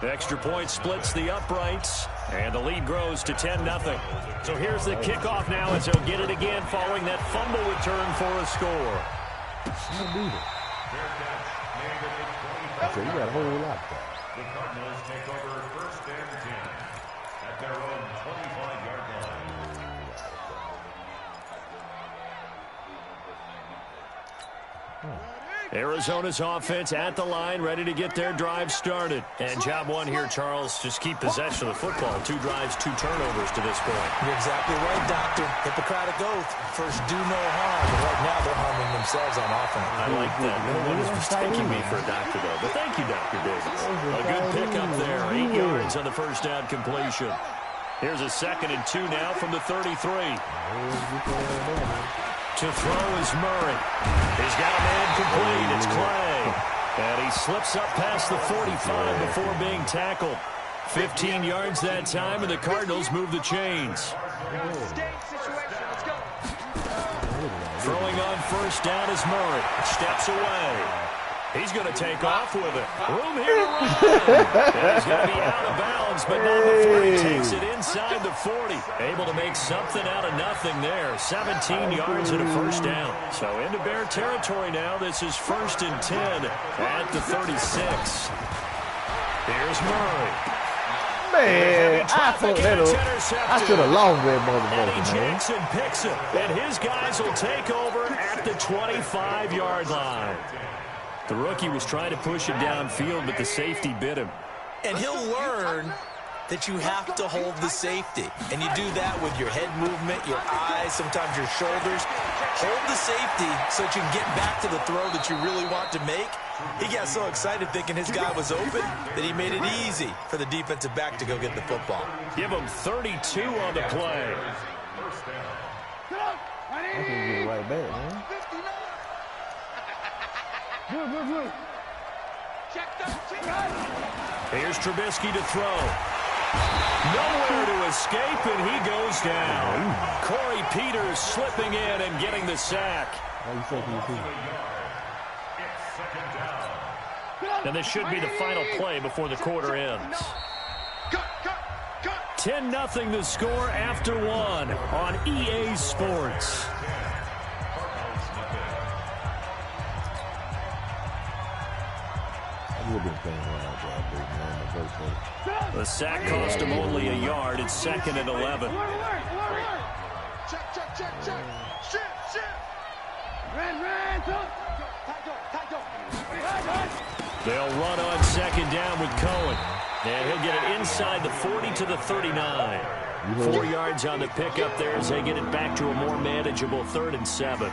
Extra point splits the uprights, and the lead grows to 10-0. So here's the kickoff now as he'll get it again following that fumble return for a score. So you got a whole lot. The Cardinals take over 1st and 10 at their own 25-yard line. Arizona's offense at the line, ready to get their drive started. And job one here, Charles, just keep possession of the football. 2 drives, 2 turnovers to this point. You're exactly right, Doctor. Hippocratic oath. First, do no harm. But right now, they're harming themselves on offense. I like that. No one is mistaking me for a doctor, though. But thank you, Dr. Davis. A good pickup there. 8 yards on the first down completion. Here's a 2nd and 2 now from the 33. To throw is Murray. He's got a man complete. It's Clay. And he slips up past the 45 before being tackled. 15 yards that time, and the Cardinals move the chains. Throwing on first down is Murray. Steps away. He's going to take off with it. Room here to run. And he's going to be out of bounds, but not before he takes it inside the 40. Able to make something out of nothing there. 17 yards and a first down. So into Bear territory now. This is 1st and 10 at the 36. Here's Murray. Man, I should have lost that motherfucker, Eddie man. Jackson picks it, and his guys will take over at the 25-yard line. The rookie was trying to push it downfield, but the safety bit him. And he'll learn that you have to hold the safety. And you do that with your head movement, your eyes, sometimes your shoulders. Hold the safety so that you can get back to the throw that you really want to make. He got so excited thinking his guy was open that he made it easy for the defensive back to go get the football. Give him 32 on the play. I can get right back, man. Good. Here's Trubisky to throw. Nowhere to escape, and he goes down. Corey Peters slipping in and getting the sack. And this should be the final play before the quarter ends. 10-0 the score after 1 on EA Sports. The sack cost him only a yard. It's 2nd and 11. Check. Shit. Ran. They'll run on 2nd down with Cohen. And he'll get it inside the 40 to the 39. 4 yards on the pickup there as they get it back to a more manageable 3rd and 7.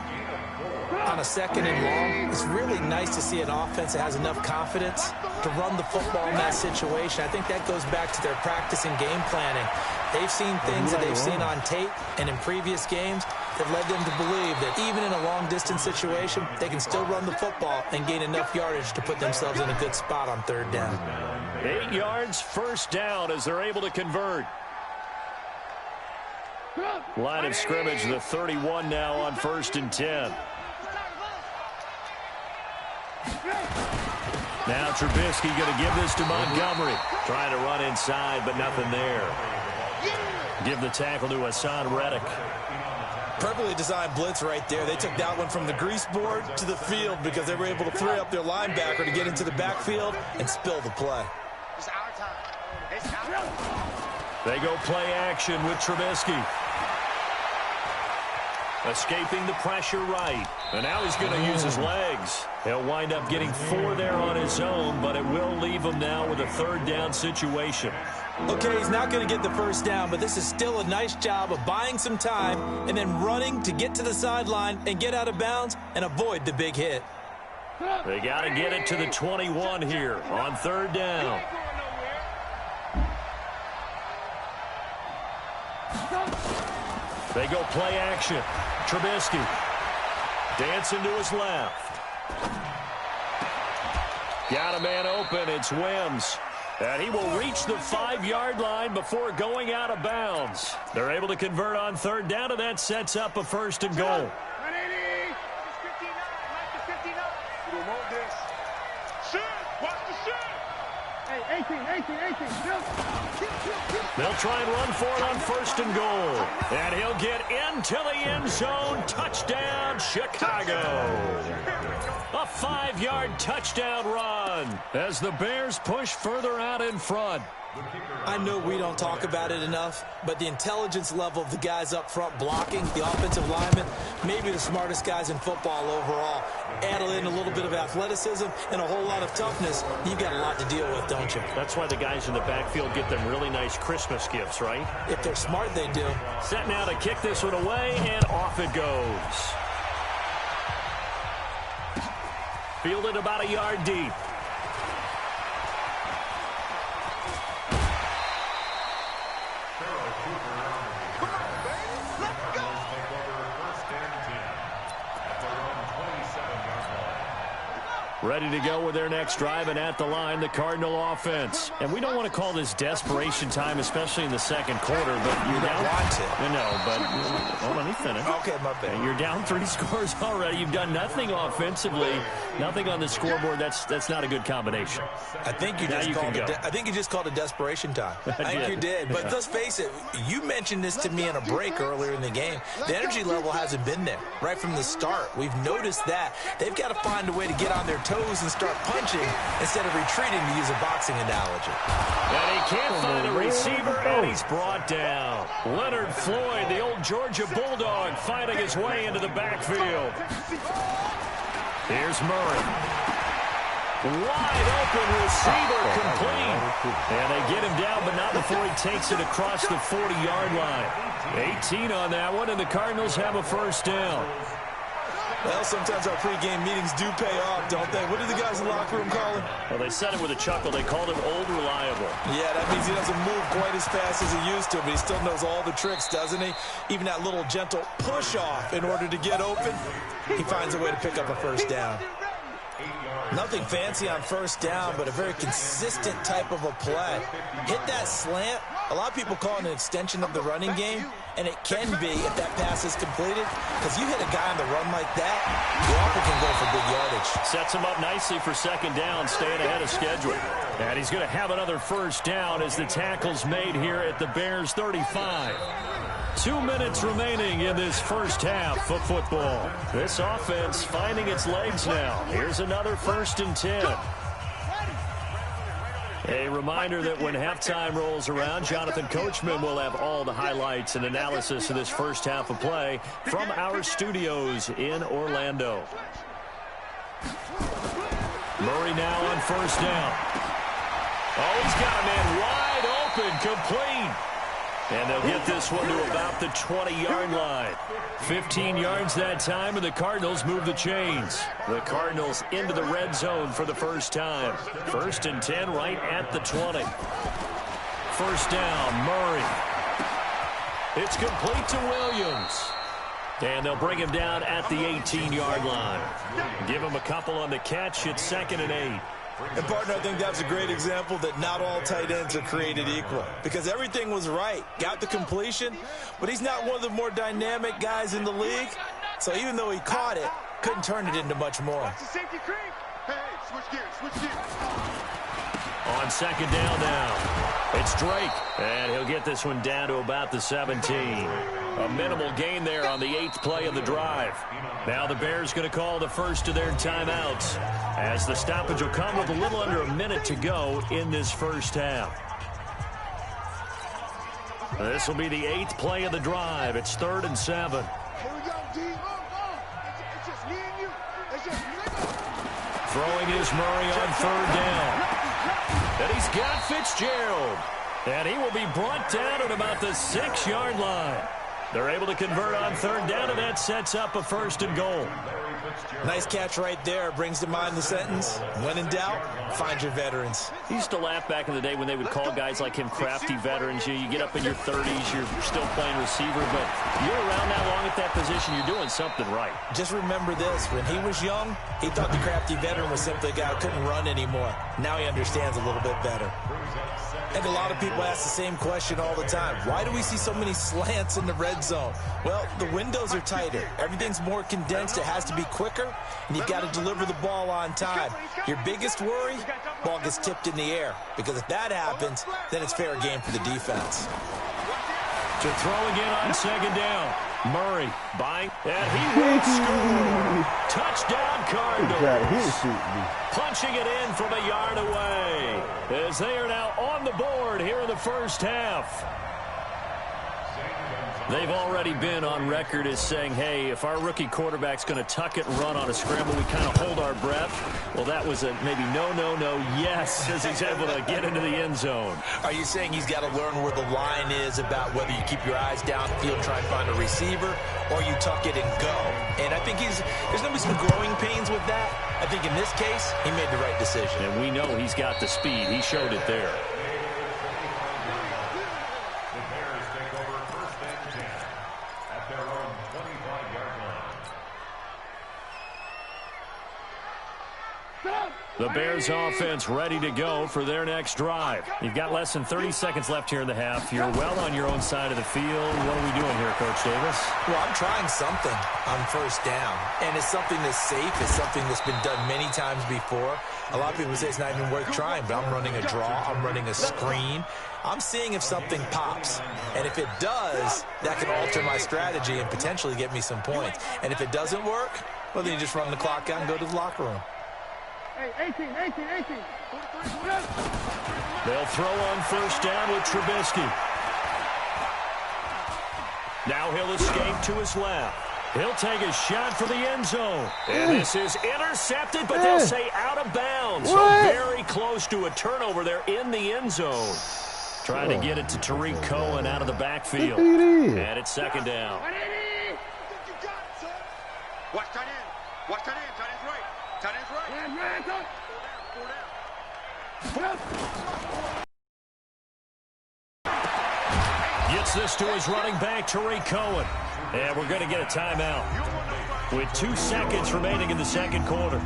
On a 2nd and long, it's really nice to see an offense that has enough confidence to run the football in that situation. I think that goes back to their practice and game planning. They've seen things that they've seen on tape and in previous games that led them to believe that even in a long-distance situation, they can still run the football and gain enough yardage to put themselves in a good spot on 3rd down. 8 yards, 1st down as they're able to convert. Line of scrimmage, the 31 now on 1st and 10. Now Trubisky going to give this to Montgomery. Trying to run inside, but nothing there. Give the tackle to Hassan Reddick. Perfectly designed blitz right there. They took that one from the grease board to the field because they were able to free up their linebacker to get into the backfield and spill the play. It's our time. It's our time. They go play action with Trubisky. Escaping the pressure right. And now he's going to use his legs. He'll wind up getting 4 there on his own, but it will leave him now with a 3rd down situation. Okay, he's not going to get the 1st down, but this is still a nice job of buying some time and then running to get to the sideline and get out of bounds and avoid the big hit. They got to get it to the 21 here on 3rd down. They go play action. Trubisky dancing to his left. Got a man open. It's Wims. And he will reach the 5-yard line before going out of bounds. They're able to convert on 3rd down, and that sets up a 1st and goal. 180. It's 59. Mike to 59. We don't want this. Shoot. Watch the shoot. Hey, 18. They'll try and run for it on 1st and goal. And he'll get into the end zone. Touchdown, Chicago. A 5-yard touchdown run as the Bears push further out in front. I know we don't talk about it enough, but the intelligence level of the guys up front blocking, the offensive linemen, maybe the smartest guys in football overall. Add in a little bit of athleticism and a whole lot of toughness, you've got a lot to deal with, don't you? That's why the guys in the backfield get them really nice Christmas gifts, right? If they're smart, they do. Set now to kick this one away, and off it goes. Fielded about a yard deep. Ready to go with their next drive, and at the line, the Cardinal offense. And we don't want to call this desperation time, especially in the 2nd quarter, but you're down. No, but hold on, he finished. Okay, my bad. And you're down 3 scores already. You've done nothing offensively, nothing on the scoreboard. That's not a good combination. I think you just called it desperation time. I think you did. But let's face it, you mentioned this to me in a break earlier in the game. The energy level hasn't been there right from the start. We've noticed that. They've got to find a way to get on their toes and start punching instead of retreating, to use a boxing analogy. And he can't find a receiver, and he's brought down. Leonard Floyd, the old Georgia Bulldog, fighting his way into the backfield. Here's Murray. Wide open receiver, complete. And they get him down, but not before he takes it across the 40-yard line. 18 on that one, and the Cardinals have a 1st down. Well, sometimes our pregame meetings do pay off, don't they? What do the guys in the locker room call him? Well, they said it with a chuckle. They called him Old Reliable. Yeah, that means he doesn't move quite as fast as he used to, but he still knows all the tricks, doesn't he? Even that little gentle push-off in order to get open, he finds a way to pick up a 1st down. Nothing fancy on 1st down, but a very consistent type of a play. Hit that slant. A lot of people call it an extension of the running game, and it can be if that pass is completed, because you hit a guy on the run like that, you often can go for big yardage. Sets him up nicely for 2nd down, staying ahead of schedule. And he's going to have another 1st down as the tackle's made here at the Bears 35. 2 minutes remaining in this 1st half of football. This offense finding its legs now. Here's another 1st and 10. A reminder that when halftime rolls around, Jonathan Coachman will have all the highlights and analysis of this 1st half of play from our studios in Orlando. Murray now on 1st down. Oh, he's got a man wide open, complete. And they'll get this one to about the 20-yard line. 15 yards that time, and the Cardinals move the chains. The Cardinals into the red zone for the first time. 1st and 10 right at the 20. First down, Murray. It's complete to Williams. And they'll bring him down at the 18-yard line. Give him a couple on the catch. It's 2nd and 8. And, partner, I think that's a great example that not all tight ends are created equal. Because everything was right. Got the completion, but he's not one of the more dynamic guys in the league. So even though he caught it, couldn't turn it into much more. Hey, switch gears. On 2nd down now, it's Drake. And he'll get this one down to about the 17. A minimal gain there on the 8th play of the drive. Now the Bears going to call the first of their timeouts, as the stoppage will come with a little under a minute to go in this first half. This will be the 8th play of the drive. It's 3rd and 7. Here we go, D. It's just me and you. It's just Throwing is Murray on 3rd down. And he's got Fitzgerald. And he will be brought down at about the 6-yard line. They're able to convert on 3rd down, and that sets up a 1st and goal. Nice catch right there. Brings to mind the sentence, when in doubt, find your veterans. He used to laugh back in the day when they would call guys like him crafty veterans. You get up in your 30s, you're still playing receiver, but you're around that long at that position, you're doing something right. Just remember this. When he was young, he thought the crafty veteran was simply a guy who couldn't run anymore. Now he understands a little bit better. I think a lot of people ask the same question all the time. Why do we see so many slants in the red zone? Well, the windows are tighter. Everything's more condensed. It has to be quicker, and you've got to deliver the ball on time. Your biggest worry, ball gets tipped in the air. Because if that happens, then it's fair game for the defense. To throw again on 2nd down. Murray buying, and he will score. Touchdown Cardinals. Punching it in from a yard away, as they are now on the board here in the first half. They've already been on record as saying, hey, if our rookie quarterback's going to tuck it and run on a scramble, we kind of hold our breath. Well, that was a maybe no, yes, as he's able to get into the end zone. Are you saying he's got to learn where the line is about whether you keep your eyes downfield, try and find a receiver, or you tuck it and go? And I think there's going to be some growing pains with that. I think in this case, he made the right decision. And we know he's got the speed. He showed it there. The Bears offense ready to go for their next drive. You've got less than 30 seconds left here in the half. You're well on your own side of the field. What are we doing here, Coach Davis? Well, I'm trying something on 1st down. And it's something that's safe. It's something that's been done many times before. A lot of people say it's not even worth trying, but I'm running a draw. I'm running a screen. I'm seeing if something pops. And if it does, that can alter my strategy and potentially get me some points. And if it doesn't work, well, then you just run the clock out and go to the locker room. Hey, 18. They'll throw on 1st down with Trubisky. Now he'll escape to his left. He'll take a shot for the end zone. And this is intercepted, but they'll say out of bounds. So very close to a turnover there in the end zone. Trying to get it to Tariq Cohen out of the backfield. And it's 2nd down. Watch tight end. Watch tight end. Tight end's right. Tight end's right. Gets this to his running back, Tariq Cohen. And we're going to get a timeout with 2 seconds remaining in the 2nd quarter.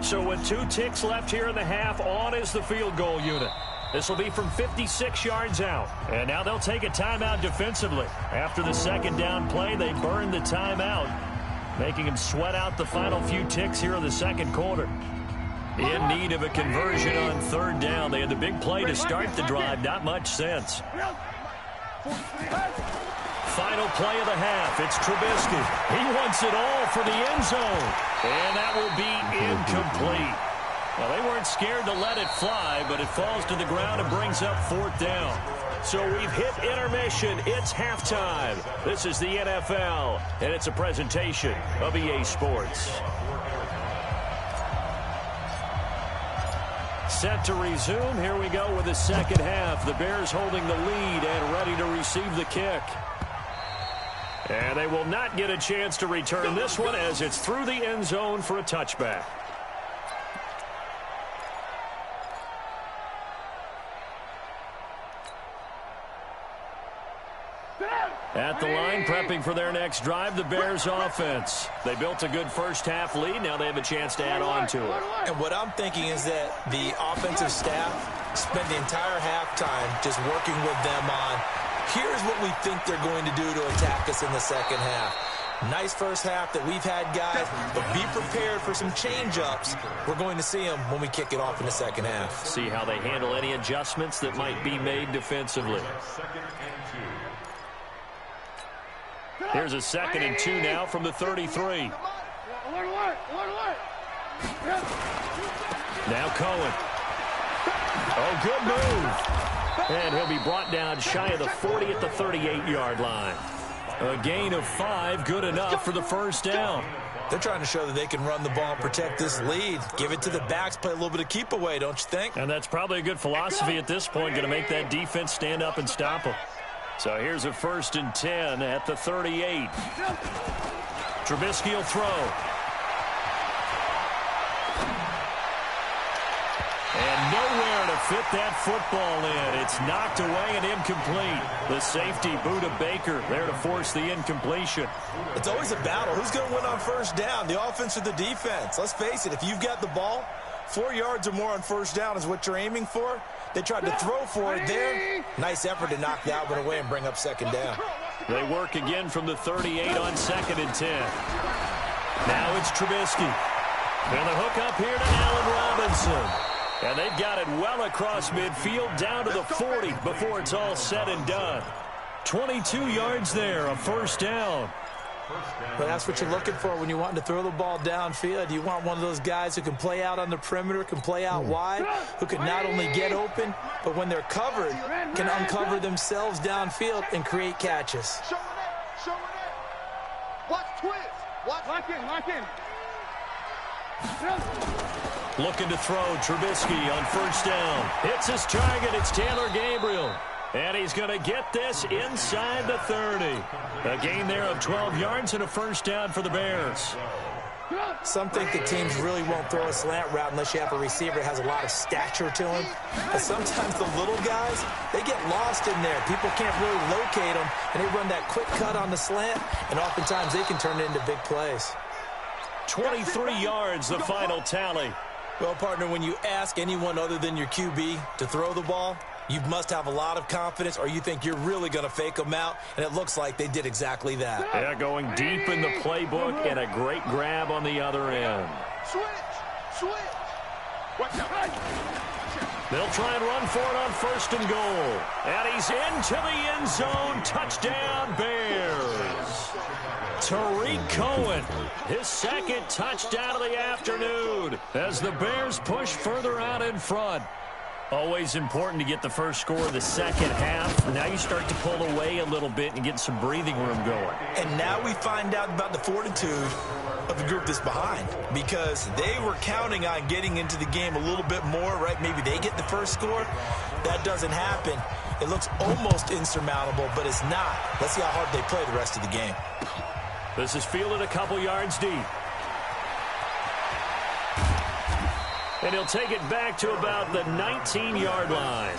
So with 2 ticks left here in the half, on is the field goal unit. This will be from 56 yards out. And now they'll take a timeout defensively. After the 2nd down play, they burn the timeout, making them sweat out the final few ticks here in the 2nd quarter. In need of a conversion on 3rd down. They had the big play to start the drive. Not much sense. Final play of the half. It's Trubisky. He wants it all for the end zone. And that will be incomplete. Well, they weren't scared to let it fly, but it falls to the ground and brings up 4th down. So we've hit intermission. It's halftime. This is the NFL, and it's a presentation of EA Sports. set to resume. Here we go with the second half. The Bears holding the lead and ready to receive the kick. And they will not get a chance to return this one as it's through the end zone for a touchback. At the line, prepping for their next drive, the Bears offense. They built a good first-half lead. Now they have a chance to add on to it. And what I'm thinking is that the offensive staff spent the entire halftime just working with them on, here's what we think they're going to do to attack us in the second half. Nice first half that we've had, guys, but be prepared for some change-ups. We're going to see them when we kick it off in the second half. See how they handle any adjustments that might be made defensively. Here's a 2nd and 2 now from the 33. Now Cohen. Oh, good move. And he'll be brought down shy of the 40 at the 38-yard line. A gain of 5, good enough for the first down. They're trying to show that they can run the ball and protect this lead. Give it to the backs, play a little bit of keep away, don't you think? And that's probably a good philosophy at this point, going to make that defense stand up and stop them. So here's a 1st and 10 at the 38. Trubisky will throw. And nowhere to fit that football in. It's knocked away and incomplete. The safety, Buda Baker, there to force the incompletion. It's always a battle. Who's going to win on first down, the offense or the defense? Let's face it, if you've got the ball, 4 yards or more on first down is what you're aiming for. They tried to throw for it there. Nice effort to knock that one away and bring up second down. They work again from the 38 on 2nd and 10. Now it's Trubisky. And the hook up here to Allen Robinson. And they've got it well across midfield down to the 40 before it's all said and done. 22 yards there, a first down. But that's what you're looking for when you want to throw the ball downfield. You want one of those guys who can play out on the perimeter, can play out wide, who can not only get open, but when they're covered, can uncover themselves downfield and create catches. Show it. Watch twist. Lock in. Looking to throw, Trubisky on first down. Hits his target, it's Taylor Gabriel. And he's going to get this inside the 30. A gain there of 12 yards and a first down for the Bears. Some think the teams really won't throw a slant route unless you have a receiver that has a lot of stature to him. But sometimes the little guys, they get lost in there. People can't really locate them, and they run that quick cut on the slant, and oftentimes they can turn it into big plays. 23 yards, the final tally. Well, partner, when you ask anyone other than your QB to throw the ball, you must have a lot of confidence, or you think you're really going to fake them out, and it looks like they did exactly that. Yeah, going deep in the playbook and a great grab on the other end. Switch. They'll try and run for it on 1st and goal. And he's into the end zone. Touchdown, Bears. Tariq Cohen, his 2nd touchdown of the afternoon as the Bears push further out in front. Always important to get the first score of the second half. Now you start to pull away a little bit and get some breathing room going. And now we find out about the fortitude of the group that's behind, because they were counting on getting into the game a little bit more, right? Maybe they get the first score. That doesn't happen. It looks almost insurmountable, but it's not. Let's see how hard they play the rest of the game. This is fielded a couple yards deep. And he'll take it back to about the 19-yard line.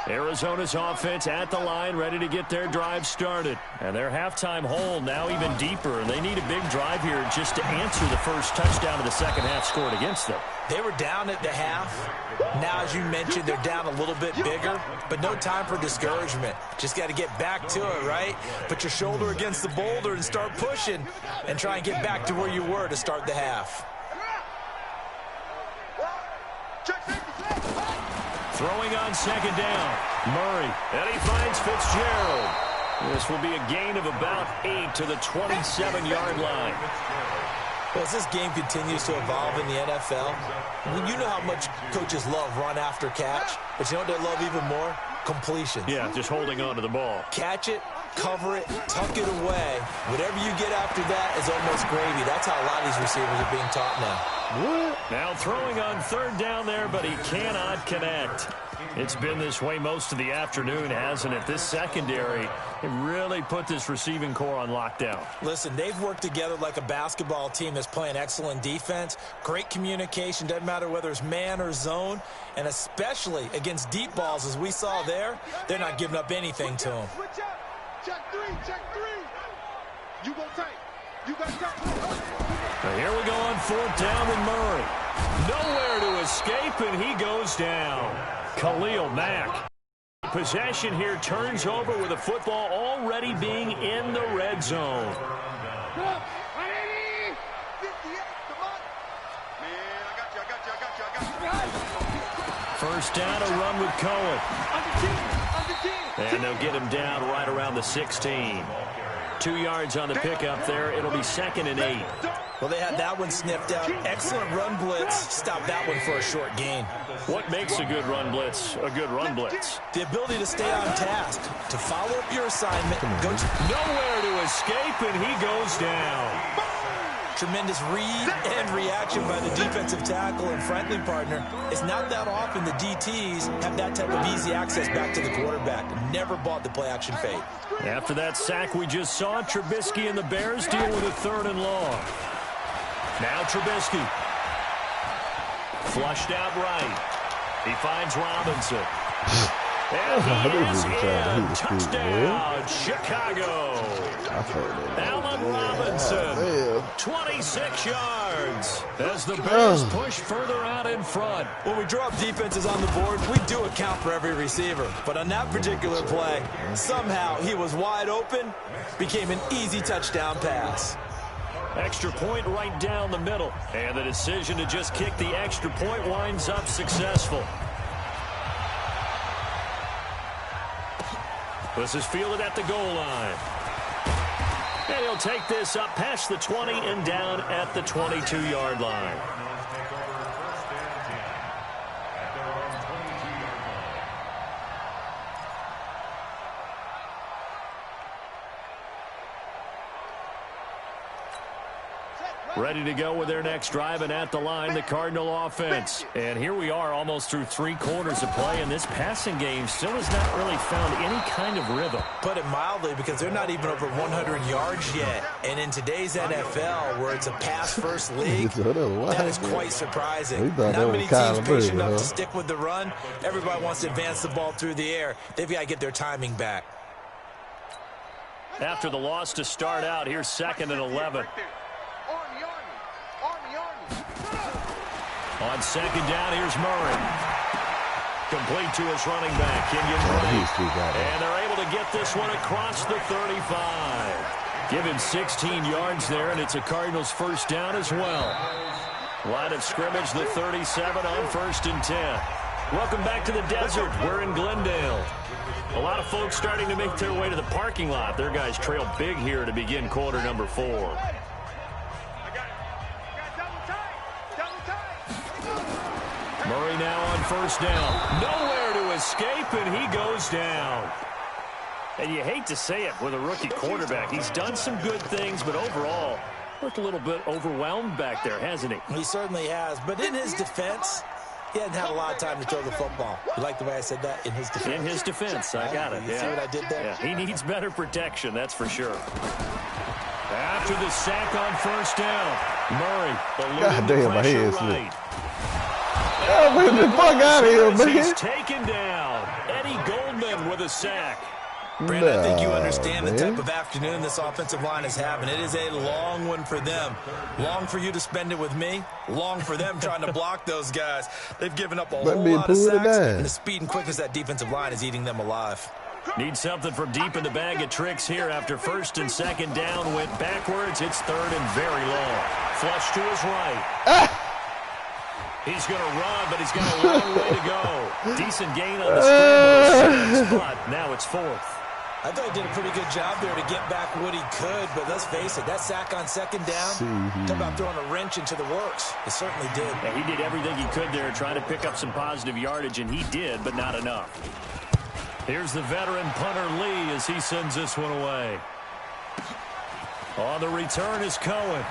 Arizona's offense at the line, ready to get their drive started. And their halftime hole now even deeper. And they need a big drive here just to answer the first touchdown of the second half scored against them. They were down at the half. Now, as you mentioned, they're down a little bit bigger, but no time for discouragement. Just got to get back to it, right? Put your shoulder against the boulder and start pushing and try and get back to where you were to start the half. Throwing on second down, Murray, and he finds Fitzgerald. This will be a gain of about 8 to the 27-yard line. Well, as this game continues to evolve in the NFL, you know how much coaches love run after catch, but you know what they love even more? Completion. Yeah, just holding on to the ball. Catch it, cover it, tuck it away. Whatever you get after that is almost gravy. That's how a lot of these receivers are being taught now. What? Now throwing on third down there, but he cannot connect. It's been this way most of the afternoon, hasn't it? This secondary, it really put this receiving core on lockdown. Listen, they've worked together like a basketball team that's playing excellent defense. Great communication, doesn't matter whether it's man or zone. And especially against deep balls, as we saw there, they're not giving up anything to them. Switch up. Check three. You go tight. You got tight. Now here we go on fourth down with Murray. Nowhere to escape, and he goes down. Khalil Mack. Possession here turns over with the football already being in the red zone. First down, a run with Cohen. And they'll get him down right around the 16. 2 yards on the pickup there. It'll be 2nd and 8. Well, they had that one sniffed out. Excellent run blitz. Stop that one for a short gain. What makes a good run blitz a good run blitz? The ability to stay on task, to follow up your assignment. Nowhere to escape, and he goes down. Tremendous read and reaction by the defensive tackle and friendly partner. It's not that often the DTs have that type of easy access back to the quarterback. Never bought the play-action fade. After that sack we just saw, Trubisky and the Bears deal with a 3rd and long. Now Trubisky. Flushed out right. He finds Robinson. And he is in. Touchdown, Chicago. Allen Robinson, 26 yards as the Bears push further out in front. When we draw up defenses on the board, we do account for every receiver. But on that particular play, somehow he was wide open, became an easy touchdown pass. Extra point right down the middle. And the decision to just kick the extra point winds up successful. This is fielded at the goal line. And he'll take this up past the 20 and down at the 22-yard line. Ready to go with their next drive, and at the line, the Cardinal offense. And here we are almost through 3 quarters of play, and this passing game still has not really found any kind of rhythm. Put it mildly, because they're not even over 100 yards yet. And in today's NFL, where it's a pass-first league, that is quite surprising. Not many teams patient enough to stick with the run. Everybody wants to advance the ball through the air. They've got to get their timing back. After the loss to start out, here's 2nd and 11. On 2nd down, here's Murray. Complete to his running back, Kenyon Drake. And they're able to get this one across the 35. Give him 16 yards there, and it's a Cardinals first down as well. Line of scrimmage, the 37 on 1st and 10. Welcome back to the desert. We're in Glendale. A lot of folks starting to make their way to the parking lot. Their guys trail big here to begin quarter number 4. Murray now on 1st down. Nowhere to escape, and he goes down. And you hate to say it with a rookie quarterback. He's done some good things, but overall, looked a little bit overwhelmed back there, hasn't he? He certainly has. But in his defense, he hadn't had a lot of time to throw the football. You like the way I said that? In his defense. In his defense. I got it. You see what I did there? Yeah, he needs better protection, that's for sure. After the sack on 1st down, Murray, God damn, my head right. Get the fuck out of here, man. He's taken down. Eddie Goldman with a sack. Brandon, I think you understand the type of afternoon this offensive line is having. It is a long one for them. Long for you to spend it with me. Long for them trying to block those guys. They've given up a whole lot of sacks, and the speed and quickness of that defensive line is eating them alive. Need something from deep in the bag of tricks here after 1st and 2nd down. Went backwards. It's 3rd and very long. Flush to his right. He's going to run, but he's got a long way to go. Decent gain on the scramble, but now it's 4th. I thought he did a pretty good job there to get back what he could, but let's face it, that sack on 2nd down, talk about throwing a wrench into the works. It certainly did. Yeah, he did everything he could there, trying to pick up some positive yardage, and he did, but not enough. Here's the veteran punter Lee as he sends this one away. On the return is Cohen.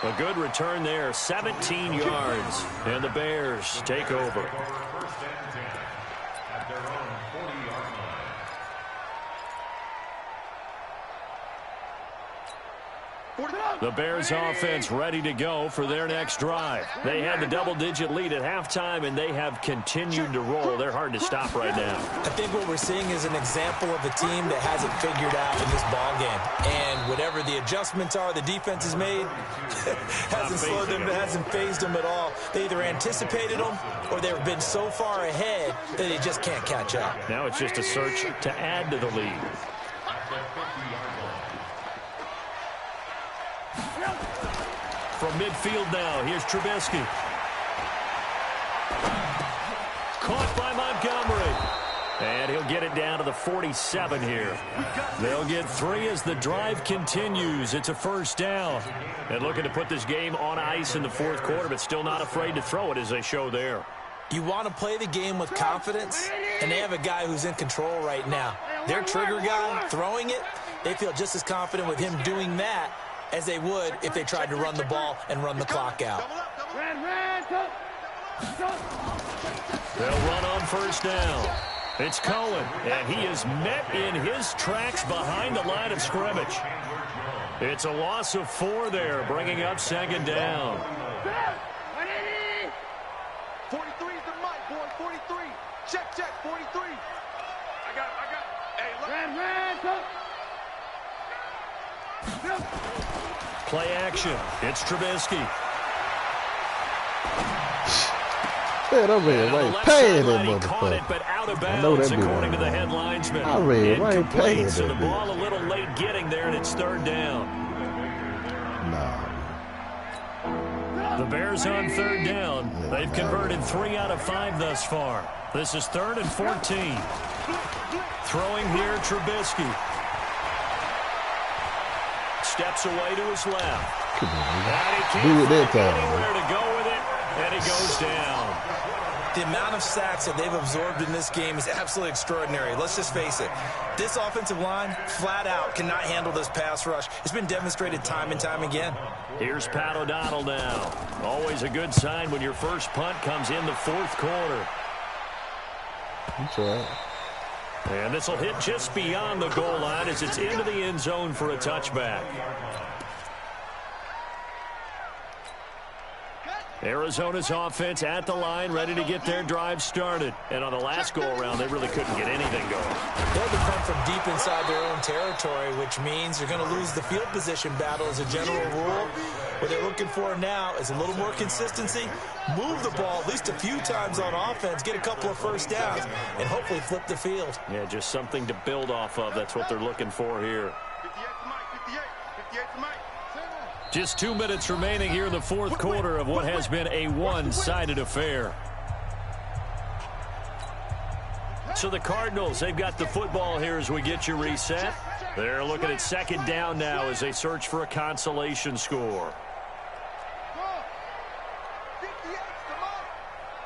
A good return there, 17 yards, and the Bears take over. First and 10 at their own 40-yard line. The Bears offense ready to go for their next drive. They had the double-digit lead at halftime, and they have continued to roll. They're hard to stop right now. I think what we're seeing is an example of a team that hasn't figured out in this ball game. And whatever the adjustments are the defense has made, hasn't slowed them, hasn't phased them at all. They either anticipated them or they've been so far ahead that they just can't catch up. Now it's just a search to add to the lead. From midfield now, here's Trubisky. Caught by Montgomery. And he'll get it down to the 47 here. They'll get 3 as the drive continues. It's a first down. And looking to put this game on ice in the fourth quarter, but still not afraid to throw it as they show there. You want to play the game with confidence, and they have a guy who's in control right now. Their trigger guy throwing it, they feel just as confident with him doing that as they would if they tried to run the ball and run the clock out. They'll run on first down. It's Cohen, and he is met in his tracks behind the line of scrimmage. It's a loss of 4 there, bringing up second down. 43 is the mic, boy. 43. Check, 43. I got it. Hey, look. Play action. It's Trubisky. Man, I read right paying that It, but out of bounds, I know that according to the head linesman. I read right paying So the that ball a little late getting there, and it's third down. Nah. The Bears on third down. They've converted 3 out of 5 thus far. This is 3rd and 14. Throwing here, Trubisky. Steps away to his left. Come on, And he do can't it that find time. anywhere to go with it, and he goes down. The amount of sacks that they've absorbed in this game is absolutely extraordinary. Let's just face it. This offensive line, flat out, cannot handle this pass rush. It's been demonstrated time and time again. Here's Pat O'Donnell now. Always a good sign when your first punt comes in the fourth quarter. That's right. And this will hit just beyond the goal line as it's into the end zone for a touchback. Arizona's offense at the line, ready to get their drive started. And on the last go-around, they really couldn't get anything going. They had to come from deep inside their own territory, which means you're going to lose the field position battle as a general rule. What they're looking for now is a little more consistency, move the ball at least a few times on offense, get a couple of first downs, and hopefully flip the field. Yeah, just something to build off of. That's what they're looking for here. 58 to Mike. Just 2 minutes remaining here in the fourth quarter of what has been a one-sided affair. So the Cardinals, they've got the football here as we get you reset. They're looking at second down now as they search for a consolation score.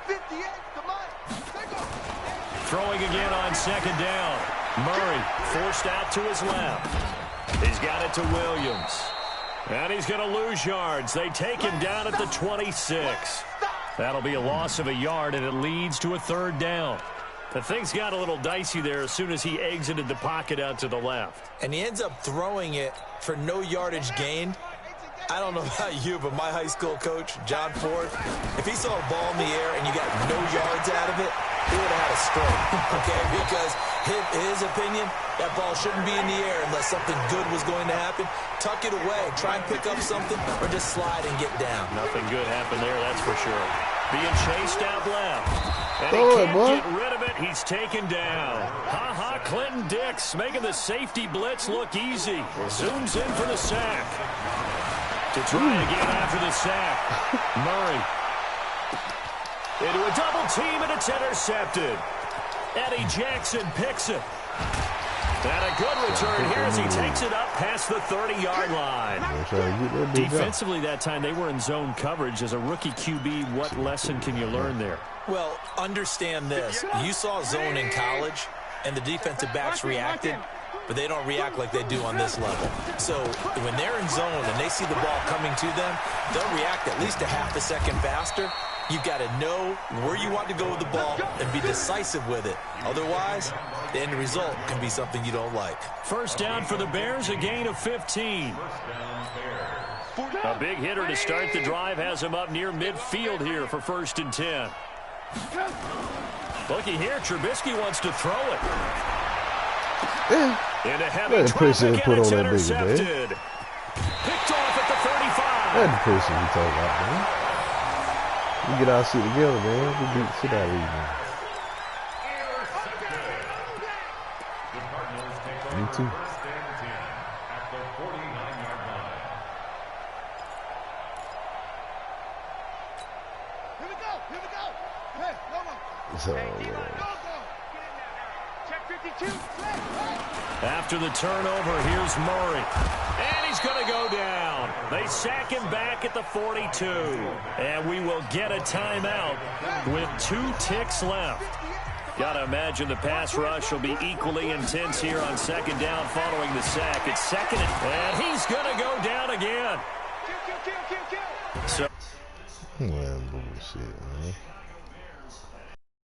58 to Mike. Throwing again on second down. Murray forced out to his left. He's got it to Williams. And he's going to lose yards. They take him down at the 26. That'll be a loss of a yard, and it leads to a third down. The things got a little dicey there as soon as he exited the pocket out to the left. And he ends up throwing it for no yardage gained. I don't know about you, but my high school coach, John Ford, if he saw a ball in the air and you got no yards out of it, he would have had a stroke, okay? Because in his opinion, that ball shouldn't be in the air unless something good was going to happen. Tuck it away, try and pick up something, or just slide and get down. Nothing good happened there, that's for sure. Being chased out left. And Throw he it, can't boy. get rid of it. He's taken down. Ha-ha, Clinton Dix making the safety blitz look easy. Zooms in for the sack. To try again after the sack. Murray. Into a double team, and it's intercepted. Eddie Jackson picks it. And a good return here as he takes it up past the 30-yard line. Defensively that time, they were in zone coverage. As a rookie QB, what lesson can you learn there? Well, understand this. You saw zone in college, and the defensive backs reacted, but they don't react like they do on this level. So when they're in zone and they see the ball coming to them, they'll react at least a half a second faster. You've got to know where you want to go with the ball and be decisive with it. Otherwise, the end result can be something you don't like. First down for the Bears, a gain of 15. A big hitter to start the drive has him up near midfield here for 1st and 10. Looky here, Trubisky wants to throw it. Into heavy traffic, and it's intercepted. Picked off at the 35. That's the person we talk about, man. We get our shit together, man. We beat the shit out of these, man. Me too. So, after the turnover, here's Murray. And he's going to go down. They sack him back at the 42. And we will get a timeout with 2 ticks left. Got to imagine the pass rush will be equally intense here on 2nd down following the sack. It's 2nd and he's going to go down again. So, man, bullshit, man.